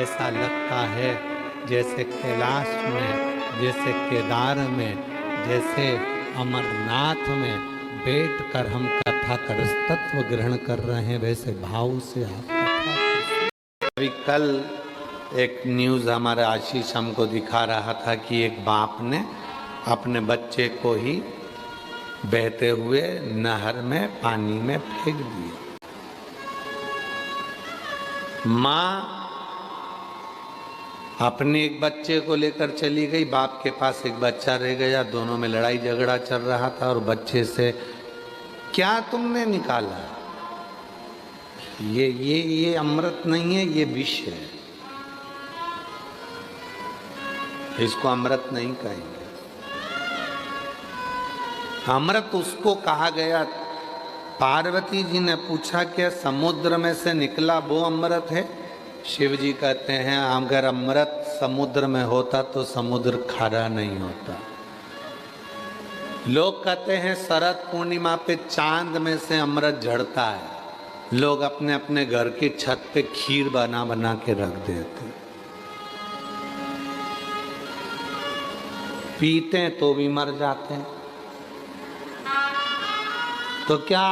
ऐसा लगता है जैसे कैलाश में, जैसे केदार में, जैसे अमरनाथ में बैठकर हम कथा कर तत्व ग्रहण कर रहे हैं, वैसे भाव से आप कथा। अभी कल एक न्यूज़ हमारे आशीष हमको दिखा रहा था कि एक बाप ने अपने बच्चे को ही बहते हुए नहर में, पानी में फेंक दिया। माँ अपने एक बच्चे को लेकर चली गई, बाप के पास एक बच्चा रह गया, दोनों में लड़ाई झगड़ा चल रहा था और बच्चे से क्या तुमने निकाला, ये अमृत नहीं है, ये विष है, इसको अमृत नहीं कहेंगे। अमृत उसको कहा गया। पार्वती जी ने पूछा कि समुद्र में से निकला वो अमृत है? शिव जी कहते हैं अगर अमृत समुद्र में होता तो समुद्र खारा नहीं होता। लोग कहते हैं शरद पूर्णिमा पे चांद में से अमृत झड़ता है, लोग अपने अपने घर की छत पे खीर बना बना के रख देते, पीते हैं तो भी मर जाते हैं। तो क्या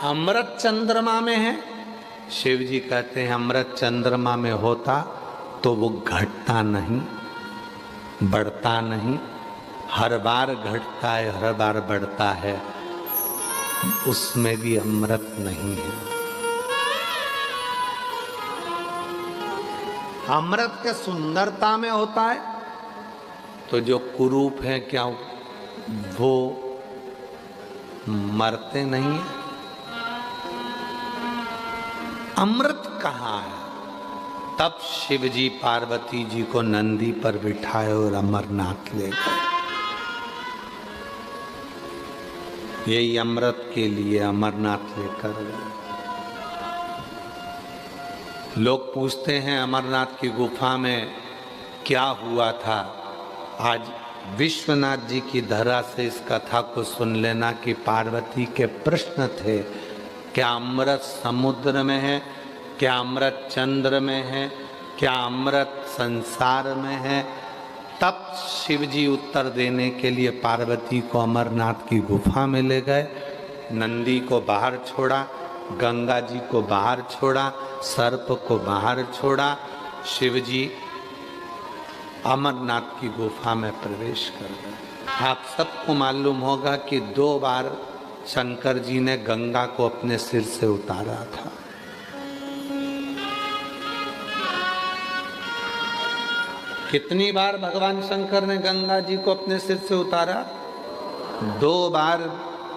अमृत चंद्रमा में है? शिव जी कहते हैं अमृत चंद्रमा में होता तो वो घटता नहीं, बढ़ता नहीं, हर बार घटता है, हर बार बढ़ता है, उसमें भी अमृत नहीं है। अमृत के सुंदरता में होता है, तो जो कुरूप है क्या वो मरते नहीं है? अमृत कहाँ है? तब शिव जी पार्वती जी को नंदी पर बिठाए और अमरनाथ ले गए। यही अमृत के लिए अमरनाथ लेकर गए। लोग पूछते हैं अमरनाथ की गुफा में क्या हुआ था। आज विश्वनाथ जी की धरा से इस कथा को सुन लेना कि पार्वती के प्रश्न थे, क्या अमृत समुद्र में है, क्या अमृत चंद्र में है, क्या अमृत संसार में है? तब शिव जी उत्तर देने के लिए पार्वती को अमरनाथ की गुफा में ले गए, नंदी को बाहर छोड़ा, गंगा जी को बाहर छोड़ा, सर्प को बाहर छोड़ा, शिव जी अमरनाथ की गुफा में प्रवेश कर गए। आप सबको मालूम होगा कि 2 बार शंकर जी ने गंगा को अपने सिर से उतारा था। कितनी बार भगवान शंकर ने गंगा जी को अपने सिर से उतारा? 2 बार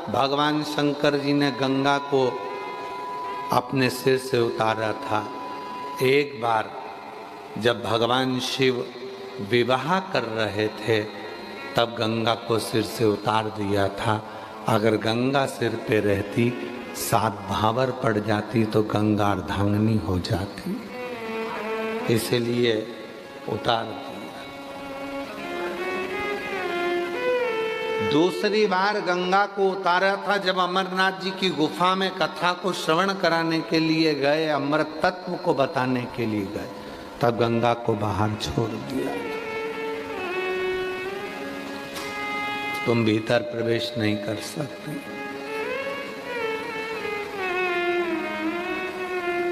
भगवान शंकर जी ने गंगा को अपने सिर से उतारा था। एक बार जब भगवान शिव विवाह कर रहे थे तब गंगा को सिर से उतार दिया था। अगर गंगा सिर पे रहती, 7 भावर पड़ जाती तो गंगा अर्धांगिनी हो जाती, इसलिए उतार दिया। दूसरी बार गंगा को उतारा था जब अमरनाथ जी की गुफा में कथा को श्रवण कराने के लिए गए, अमृत तत्व को बताने के लिए गए, तब गंगा को बाहर छोड़ दिया। तुम भीतर प्रवेश नहीं कर सकते।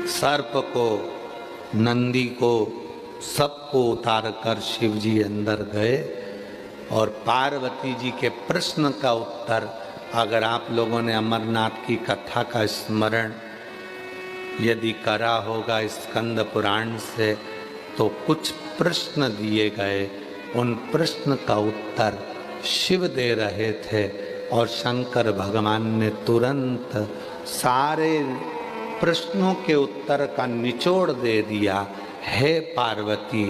सर्प को, नंदी को, सबको उतार कर शिव जी अंदर गए और पार्वती जी के प्रश्न का उत्तर, अगर आप लोगों ने अमरनाथ की कथा का स्मरण यदि करा होगा स्कंद पुराण से, तो कुछ प्रश्न दिए गए, उन प्रश्न का उत्तर शिव दे रहे थे और शंकर भगवान ने तुरंत सारे प्रश्नों के उत्तर का निचोड़ दे दिया। हे पार्वती,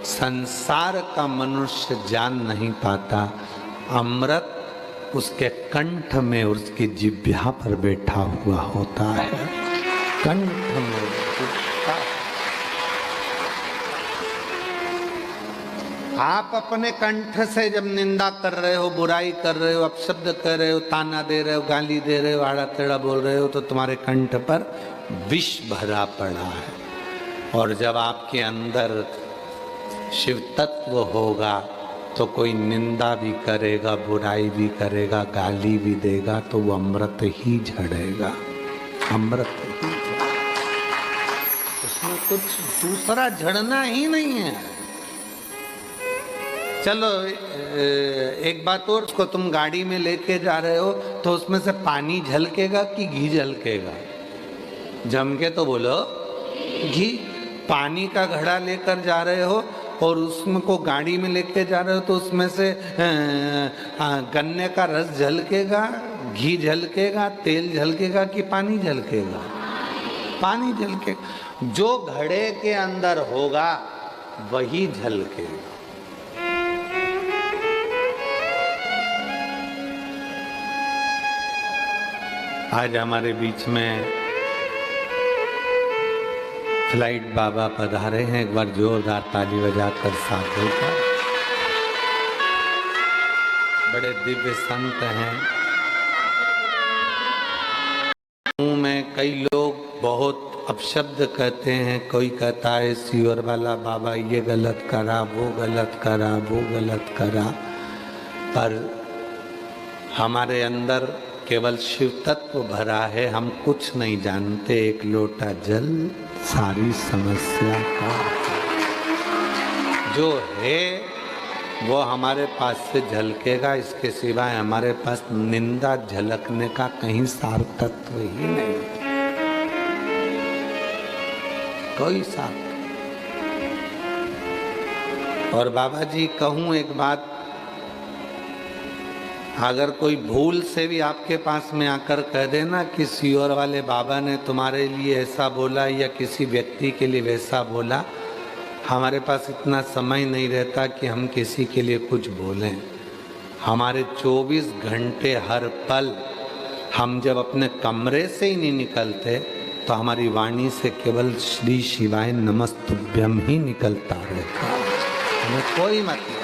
संसार का मनुष्य जान नहीं पाता, अमृत उसके कंठ में, उसकी जिह्वा पर बैठा हुआ होता है, कंठ में। आप अपने कंठ से जब निंदा कर रहे हो, बुराई कर रहे हो, अपशब्द कर रहे हो, ताना दे रहे हो, गाली दे रहे हो, आड़ा टेढ़ा बोल रहे हो, तो तुम्हारे कंठ पर विष भरा पड़ा है। और जब आपके अंदर शिव तत्व होगा तो कोई निंदा भी करेगा, बुराई भी करेगा, गाली भी देगा, तो वो अमृत ही झड़ेगा, अमृत ही झड़ेगा। उसमें कुछ दूसरा झड़ना ही नहीं है। चलो एक बात और, उसको तुम गाड़ी में लेके जा रहे हो तो उसमें से पानी झलकेगा कि घी झलकेगा? जम के तो बोलो घी। पानी का घड़ा लेकर जा रहे हो और उसमें को गाड़ी में लेके जा रहे हो तो उसमें से गन्ने का रस झलकेगा, घी झलकेगा, तेल झलकेगा कि पानी झलकेगा? पानी झलकेगा। जो घड़े के अंदर होगा वही झलकेगा। आज हमारे बीच में फ्लाइट बाबा पधारे हैं। एक बार जोरदार ताली बजाकर साथ होगा। बड़े दिव्य संत हैं। में कई लोग बहुत अपशब्द कहते हैं। कोई कहता है सीवर वाला बाबा ये गलत करा, वो गलत करा, वो गलत करा। पर हमारे अंदर केवल शिव तत्व भरा है। हम कुछ नहीं जानते। एक लोटा जल सारी समस्या का जो है वो हमारे पास से झलकेगा। इसके सिवाय हमारे पास निंदा झलकने का कहीं सार तत्व ही नहीं, कोई सार। और बाबा जी कहूं एक बात, अगर कोई भूल से भी आपके पास में आकर कह देना कि सीवर वाले बाबा ने तुम्हारे लिए ऐसा बोला या किसी व्यक्ति के लिए वैसा बोला, हमारे पास इतना समय नहीं रहता कि हम किसी के लिए कुछ बोलें। हमारे 24 घंटे हर पल हम जब अपने कमरे से ही नहीं निकलते तो हमारी वाणी से केवल श्री शिवाय नमस्तुभ्यम ही निकलता रहता। हमें कोई मतलब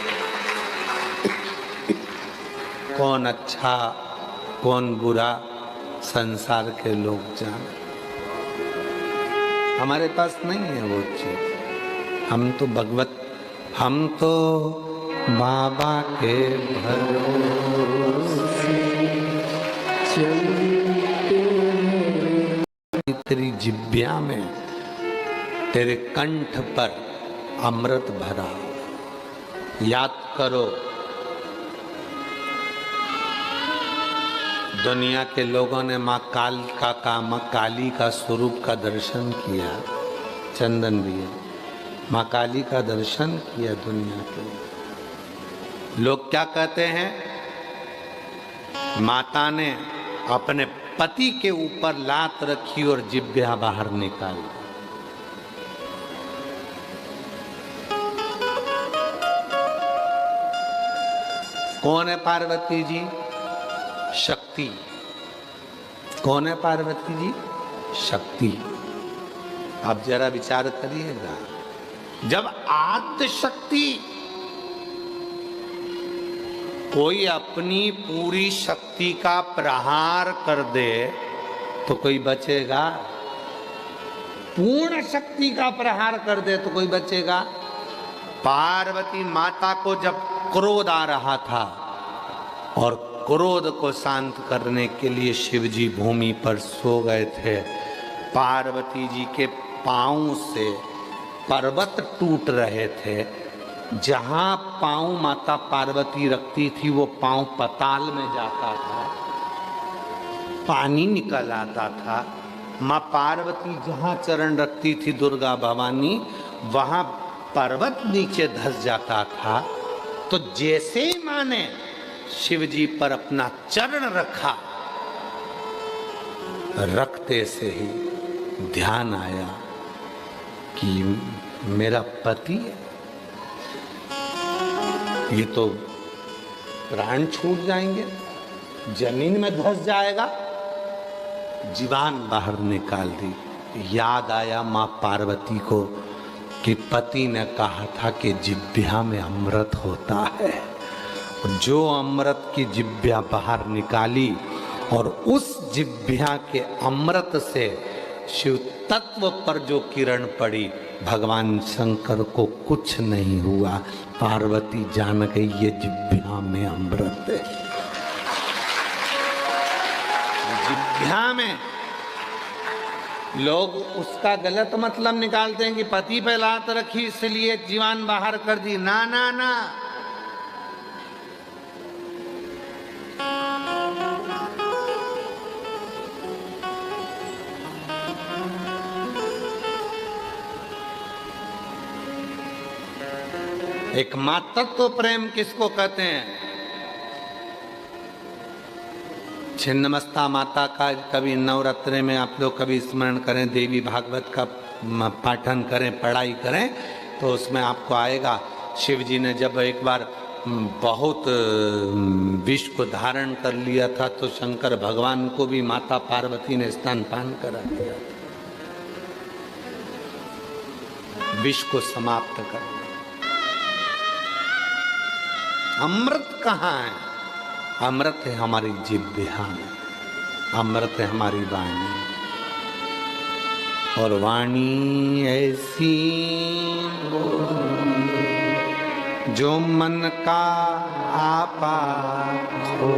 कौन अच्छा कौन बुरा संसार के लोग जाने, हमारे पास नहीं है वो चीज। हम तो भगवत, हम तो बाबा के भरोसे चलते हैं। तेरी जिब्या में, तेरे कंठ पर अमृत भरा। याद करो, दुनिया के लोगों ने माँ काली का स्वरूप का दर्शन किया। चंदन दिया, माँ काली का दर्शन किया। दुनिया के लोग क्या कहते हैं? माता ने अपने पति के ऊपर लात रखी और जिब्या बाहर निकाली। कौन है पार्वती जी? शक्ति। कौन है पार्वती जी? शक्ति। आप जरा विचार करिएगा, जब आद्य शक्ति कोई अपनी पूरी शक्ति का प्रहार कर दे तो कोई बचेगा? पूर्ण शक्ति का प्रहार कर दे तो कोई बचेगा? पार्वती माता को जब क्रोध आ रहा था और क्रोध को शांत करने के लिए शिवजी भूमि पर सो गए थे, पार्वती जी के पांव से पर्वत टूट रहे थे। जहां पांव माता पार्वती रखती थी वो पांव पताल में जाता था, पानी निकल आता था। माँ पार्वती जहां चरण रखती थी दुर्गा भवानी, वहां पर्वत नीचे धंस जाता था। तो जैसे ही माँ ने शिव जी पर अपना चरण रखा, रखते से ही ध्यान आया कि मेरा पति है, ये तो प्राण छूट जाएंगे, जमीन में धंस जाएगा। जीवान बाहर निकाल दी। याद आया माँ पार्वती को कि पति ने कहा था कि जिब्या में अमृत होता है। जो अमृत की जिब्या बाहर निकाली और उस जिब्या के अमृत से शिव तत्व पर जो किरण पड़ी, भगवान शंकर को कुछ नहीं हुआ। पार्वती जान गई ये जिब्या में अमृत है। जिब्या में लोग उसका गलत मतलब निकालते हैं कि पति पे लात रखी इसलिए जीवान बाहर कर दी। ना ना ना, एक मातृत्व प्रेम किसको कहते हैं? छिन्नमस्ता माता का कभी नवरात्रि में आप लोग कभी स्मरण करें, देवी भागवत का पाठन करें, पढ़ाई करें, तो उसमें आपको आएगा शिव जी ने जब एक बार बहुत विष को धारण कर लिया था तो शंकर भगवान को भी माता पार्वती ने स्तनपान करा दिया, विष को समाप्त कर। अमृत कहाँ है? अमृत है हमारी जिह्वा में, अमृत है हमारी वाणी, और वाणी ऐसी जो मन का आपा खो।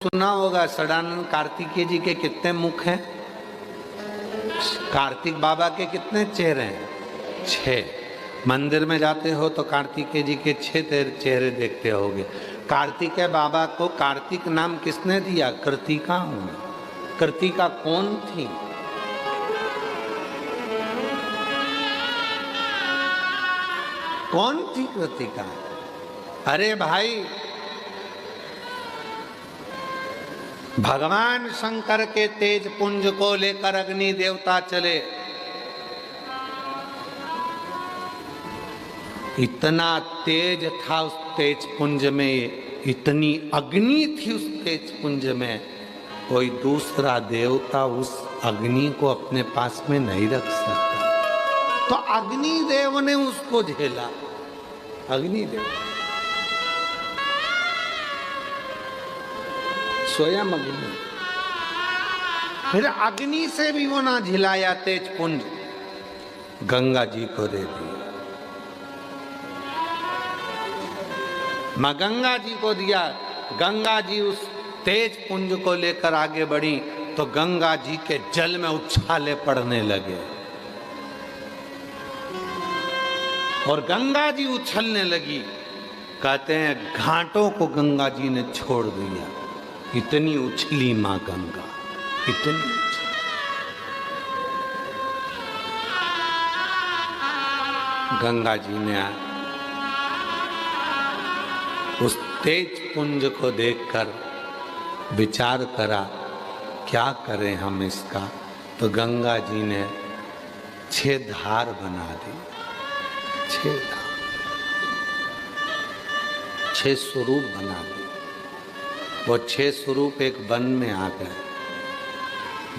सुना होगा सदानंद कार्तिकेय जी के कितने मुख हैं? कार्तिक बाबा के कितने चेहरे हैं? 6। मंदिर में जाते हो तो कार्तिकेय जी के 6 चेहरे देखते होगे। कार्तिकेय बाबा को कार्तिक नाम किसने दिया? कृतिका हूं। कृतिका कौन थी? कौन थी कृतिका? अरे भाई, भगवान शंकर के तेज पुंज को लेकर अग्नि देवता चले। इतना तेज था उस तेज पुंज में, इतनी अग्नि थी उस तेज पुंज में, कोई दूसरा देवता उस अग्नि को अपने पास में नहीं रख सकता। तो अग्निदेव ने उसको झेला। अग्निदेव स्वयं अग्नि, फिर अग्नि से भी वो ना झिलाया तेज पुंज, गंगा जी को दे दिया। मां गंगा जी को दिया। गंगा जी उस तेज पुंज को लेकर आगे बढ़ी तो गंगा जी के जल में उछाले पड़ने लगे, और गंगा जी उछलने लगी। कहते हैं घाटों को गंगा जी ने छोड़ दिया, इतनी उछली मां गंगा, इतनी उछली। गंगा जी ने उस तेज पुंज को देखकर विचार करा, क्या करें हम इसका? तो गंगा जी ने 6 धार बना दी, 6 धार, 6 स्वरूप बना दिए। वो 6 स्वरूप एक वन में आ गए,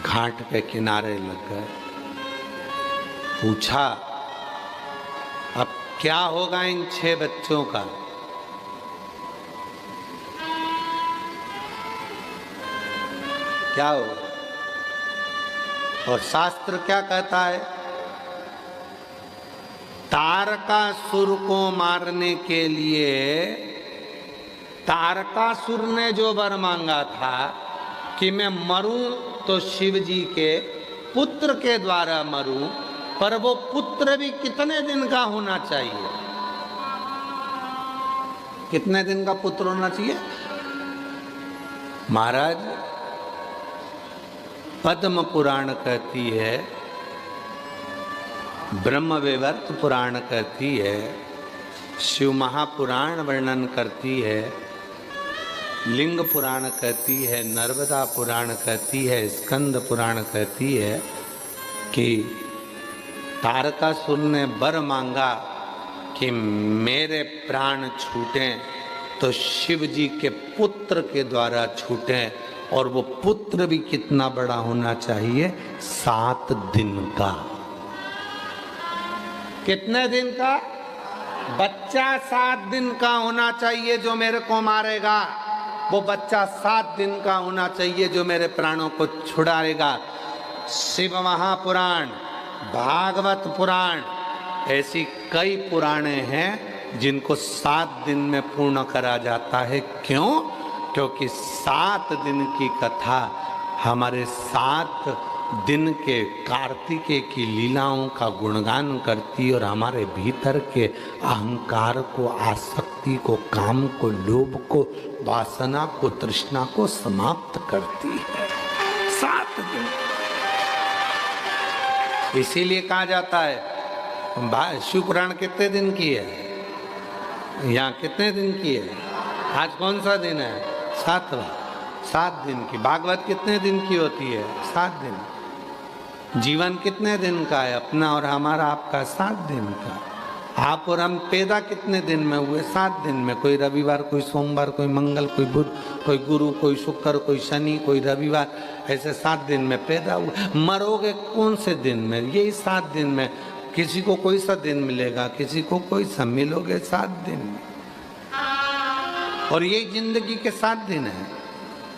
घाट पे किनारे लग गए। पूछा अब क्या होगा इन 6 बच्चों का? क्या होगा? और शास्त्र क्या कहता है? तारकासुर को मारने के लिए तारकासुर ने जो वर मांगा था कि मैं मरूं तो शिव जी के पुत्र के द्वारा मरूं, पर वो पुत्र भी कितने दिन का होना चाहिए? कितने दिन का पुत्र होना चाहिए? महाराज, पद्म पुराण कहती है, ब्रह्म वैवर्त पुराण कहती है, शिव महापुराण वर्णन करती है, लिंग पुराण कहती है, नर्मदा पुराण कहती है, स्कंद पुराण कहती है कि तारकासुर ने वर मांगा कि मेरे प्राण छूटें तो शिव जी के पुत्र के द्वारा छूटें, और वो पुत्र भी कितना बड़ा होना चाहिए? 7 दिन का। कितने दिन का? बच्चा 7 दिन का होना चाहिए जो मेरे को मारेगा। वो बच्चा 7 दिन का होना चाहिए जो मेरे प्राणों को छुड़ाएगा। शिव महापुराण, भागवत पुराण, ऐसी कई पुराणे हैं जिनको 7 दिन में पूर्ण करा जाता है। क्यों? क्योंकि 7 दिन की कथा हमारे 7 दिन के कार्तिकेय की लीलाओं का गुणगान करती और हमारे भीतर के अहंकार को, आसक्ति को, काम को, लोभ को, वासना को, तृष्णा को समाप्त करती है। 7 दिन। इसीलिए कहा जाता है शिव पुराण कितने दिन की है? यहाँ कितने दिन की है? आज कौन सा दिन है? 7वां। 7 दिन की। भागवत कितने दिन की होती है? 7 दिन। जीवन कितने दिन का है अपना और हमारा आपका? 7 दिन का। आप और हम पैदा कितने दिन में हुए? 7 दिन में। कोई रविवार, कोई सोमवार, कोई मंगल, कोई बुध, कोई गुरु, कोई शुक्र, कोई शनि, कोई रविवार, ऐसे 7 दिन में पैदा हुए। मरोगे कौन से दिन में? यही 7 दिन में। किसी को कोई सा दिन मिलेगा, किसी को कोई सा। मिलोगे 7 दिन में। और यही जिंदगी के 7 दिन है।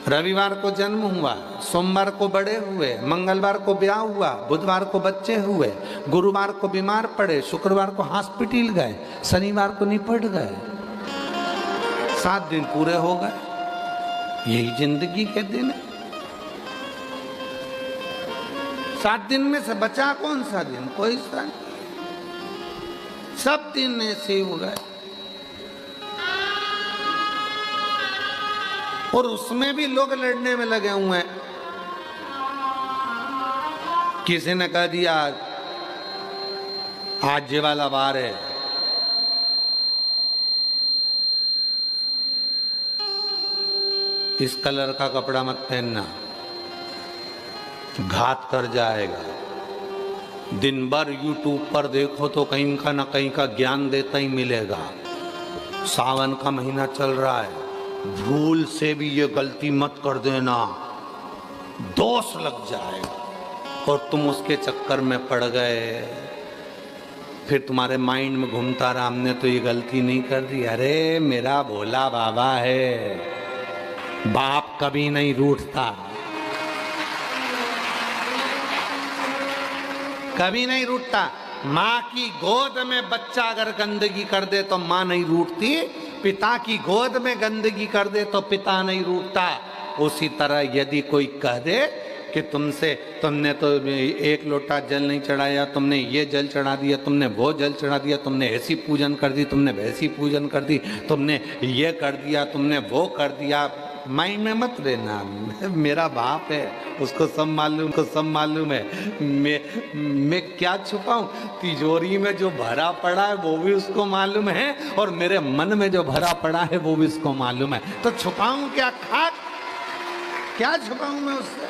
रविवार को जन्म हुआ, सोमवार को बड़े हुए, मंगलवार को ब्याह हुआ, बुधवार को बच्चे हुए, गुरुवार को बीमार पड़े, शुक्रवार को हॉस्पिटल गए, शनिवार को निपट गए। 7 दिन पूरे हो गए। यही जिंदगी के दिन है। 7 दिन में से बचा कौन सा दिन? कोई सा नहीं। सब दिन ऐसे हो गए। और उसमें भी लोग लड़ने में लगे हुए हैं। किसी ने कह दिया आज ये वाला वार है, इस कलर का कपड़ा मत पहनना, घात कर जाएगा। दिन भर यूट्यूब पर देखो तो कहीं का ना कहीं का ज्ञान देता ही मिलेगा। सावन का महीना चल रहा है, भूल से भी ये गलती मत कर देना, दोष लग जाएगा। और तुम उसके चक्कर में पड़ गए। फिर तुम्हारे माइंड में घूमता रहा, हमने तो ये गलती नहीं कर दी। अरे मेरा भोला बाबा है, बाप कभी नहीं रूठता, कभी नहीं रूठता। माँ की गोद में बच्चा अगर गंदगी कर दे तो माँ नहीं रूठती, पिता की गोद में गंदगी कर दे तो पिता नहीं रूठता। उसी तरह यदि कोई कह दे कि तुमने तो 1 लोटा जल नहीं चढ़ाया, तुमने ये जल चढ़ा दिया, तुमने वो जल चढ़ा दिया, तुमने ऐसी पूजन कर दी, तुमने वैसी पूजन कर दी, तुमने ये कर दिया, तुमने वो कर दिया, माइंड में मत रहना। मेरा बाप है, उसको सब मालूम है। मैं क्या छुपाऊं? तिजोरी में जो भरा पड़ा है वो भी उसको मालूम है, और मेरे मन में जो भरा पड़ा है वो भी उसको मालूम है। तो छुपाऊं क्या? खाक क्या छुपाऊं मैं उससे?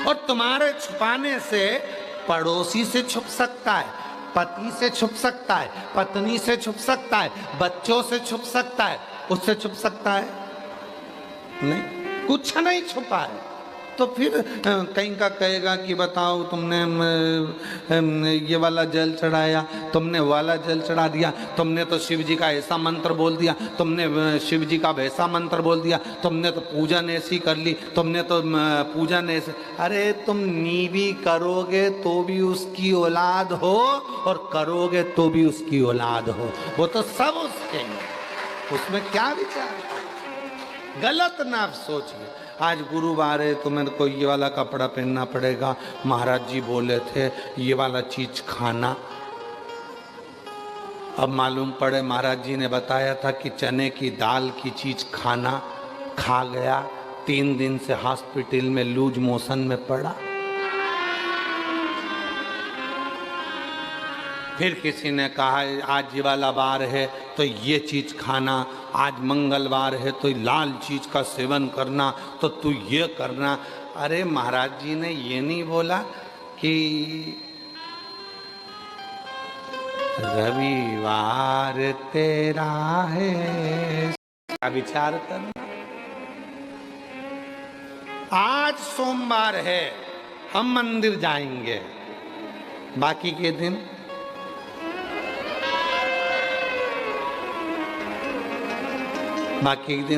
और तुम्हारे छुपाने से पड़ोसी से छुप सकता है, पति से छुप सकता है, पत्नी से छुप सकता है, बच्चों से छुप सकता है, उससे छुप सकता है नहीं, कुछ नहीं छुपा है। तो फिर कहीं का कहेगा कि बताओ तुमने ये वाला जल चढ़ाया, तुमने वाला जल चढ़ा दिया, तुमने तो शिव जी का ऐसा मंत्र बोल दिया, तुमने शिव जी का वैसा मंत्र बोल दिया, तुमने तो पूजन ऐसी कर ली, तुमने तो पूजन ऐसे। अरे तुम नीवी करोगे तो भी उसकी औलाद हो, और करोगे तो भी उसकी औलाद हो। वो तो सब उसके, उसमें क्या विचार? गलत ना सोचिए। आज गुरुवार है तो मेरे को ये वाला कपड़ा पहनना पड़ेगा, महाराज जी बोले थे ये वाला चीज खाना। अब मालूम पड़े महाराज जी ने बताया था कि चने की दाल की चीज खाना, खा गया, 3 दिन से हॉस्पिटल में लूज मोशन में पड़ा। फिर किसी ने कहा आज ये वाला वार है तो ये चीज खाना, आज मंगलवार है तो लाल चीज का सेवन करना, तो तू ये करना। अरे महाराज जी ने ये नहीं बोला कि रविवार तेरा है, का विचार करना। आज सोमवार है, हम मंदिर जाएंगे, बाकी के दिन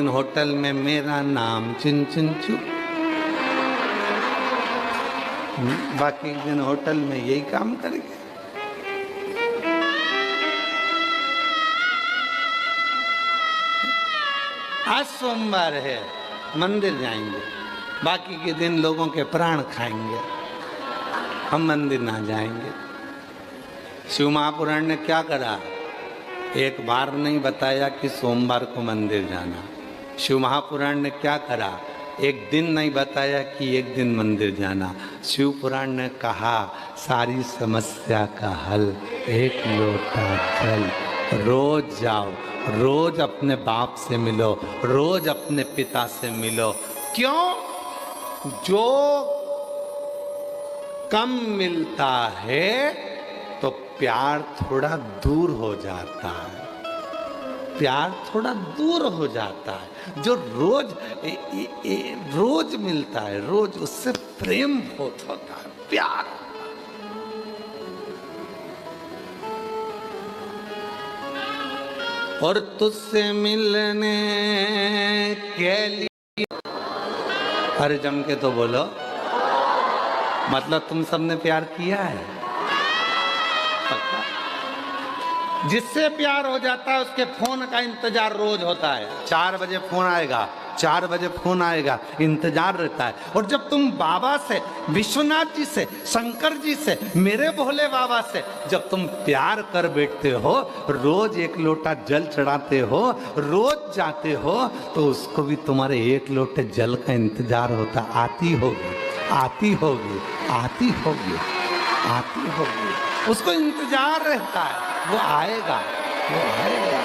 होटल में मेरा नाम चिन चिन चू, बाकी दिन होटल में यही काम करेंगे। आज सोमवार है, मंदिर जाएंगे, बाकी के दिन लोगों के प्राण खाएंगे, हम मंदिर ना जाएंगे। शिव महापुराण ने क्या करा? एक बार नहीं बताया कि सोमवार को मंदिर जाना। शिव महापुराण ने क्या करा? एक दिन नहीं बताया कि एक दिन मंदिर जाना। शिव पुराण ने कहा सारी समस्या का हल एक लोटा जल। रोज जाओ, रोज अपने बाप से मिलो, रोज अपने पिता से मिलो। क्यों? जो कम मिलता है तो प्यार थोड़ा दूर हो जाता है, प्यार थोड़ा दूर हो जाता है। जो रोज रोज मिलता है, रोज उससे प्रेम होता है, प्यार। और तुझसे मिलने के लिए, अरे जम के तो बोलो, मतलब तुम सबने प्यार किया है? पक्का? जिससे प्यार हो जाता है उसके फोन का इंतजार रोज होता है। 4 बजे फोन आएगा, 4 बजे फोन आएगा, इंतजार रहता है। और जब तुम बाबा से, विश्वनाथ जी से, शंकर जी से, मेरे भोले बाबा से जब तुम प्यार कर बैठते हो, रोज एक लोटा जल चढ़ाते हो, रोज जाते हो, तो उसको भी तुम्हारे एक लोटे जल का इंतजार होता। आती होगी, आती होगी, आती होगी, आती होगी, उसको इंतजार रहता है। वो आएगा, वो आएगा,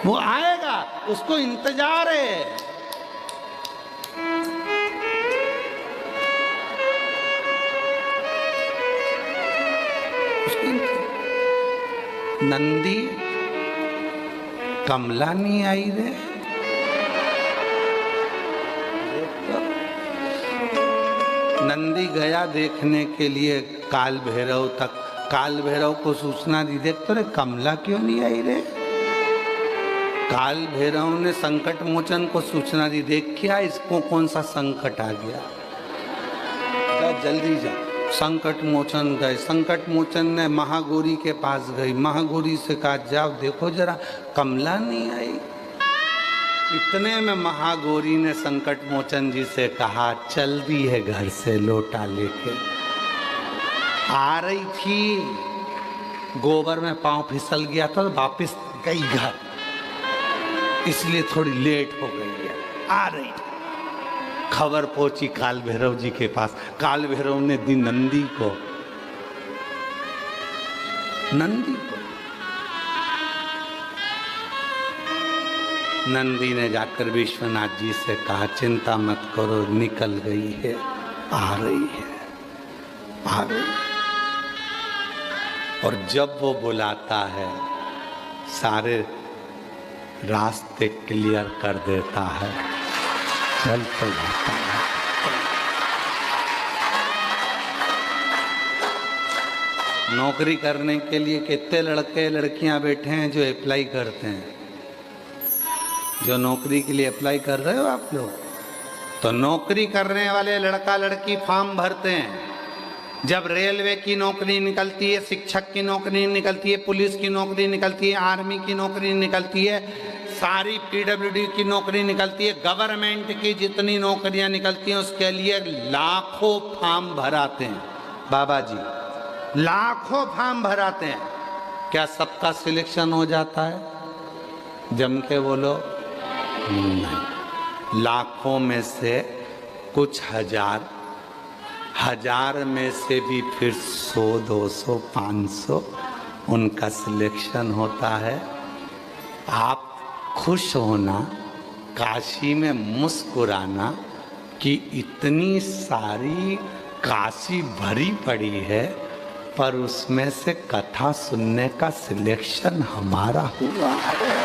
वो आएगा, उसको इंतजार है। नंदी कमला नहीं आई रे। नंदी गया देखने के लिए काल भैरव तक। काल भैरव को सूचना दी, देख तो रे कमला क्यों नहीं आई रे। काल भैरव ने संकट मोचन को सूचना दी, देख क्या इसको कौन सा संकट आ गया, जा जल्दी जा। संकट मोचन गए, संकट मोचन ने महागौरी के पास गई, महागौरी से कहा जाओ देखो जरा कमला नहीं आई। इतने में महागौरी ने संकट मोचन जी से कहा चल दी है घर से लोटा लेके। आ रही थी, गोबर में पांव फिसल गया था तो वापिस गई घर, इसलिए थोड़ी लेट हो गई है। आ रही खबर पहुंची काल भैरव जी के पास। काल भैरव ने दी नंदी को, नंदी को। नंदी ने जाकर विश्वनाथ जी से कहा चिंता मत करो, निकल गई है, आ रही है, आ रही है। और जब वो बुलाता है सारे रास्ते क्लियर कर देता है, चल तो जाता है। नौकरी करने के लिए कितने लड़के लड़कियां बैठे हैं जो अप्लाई करते हैं। जो नौकरी के लिए अप्लाई कर रहे हो आप लोग, तो नौकरी करने वाले लड़का लड़की फॉर्म भरते हैं। जब रेलवे की नौकरी निकलती है, शिक्षक की नौकरी निकलती है, पुलिस की नौकरी निकलती है, आर्मी की नौकरी निकलती है, सारी पीडब्ल्यूडी की नौकरी निकलती है, गवर्नमेंट की जितनी नौकरियां निकलती हैं उसके लिए लाखों फॉर्म भराते हैं। बाबा जी लाखों फॉर्म भराते हैं। क्या सबका सिलेक्शन हो जाता है? जम के बोलो नहीं। लाखों में से कुछ हजार, हजार में से भी फिर 100, 200, 500 उनका सिलेक्शन होता है। आप खुश होना, काशी में मुस्कुराना कि इतनी सारी काशी भरी पड़ी है, पर उसमें से कथा सुनने का सिलेक्शन हमारा हुआ है।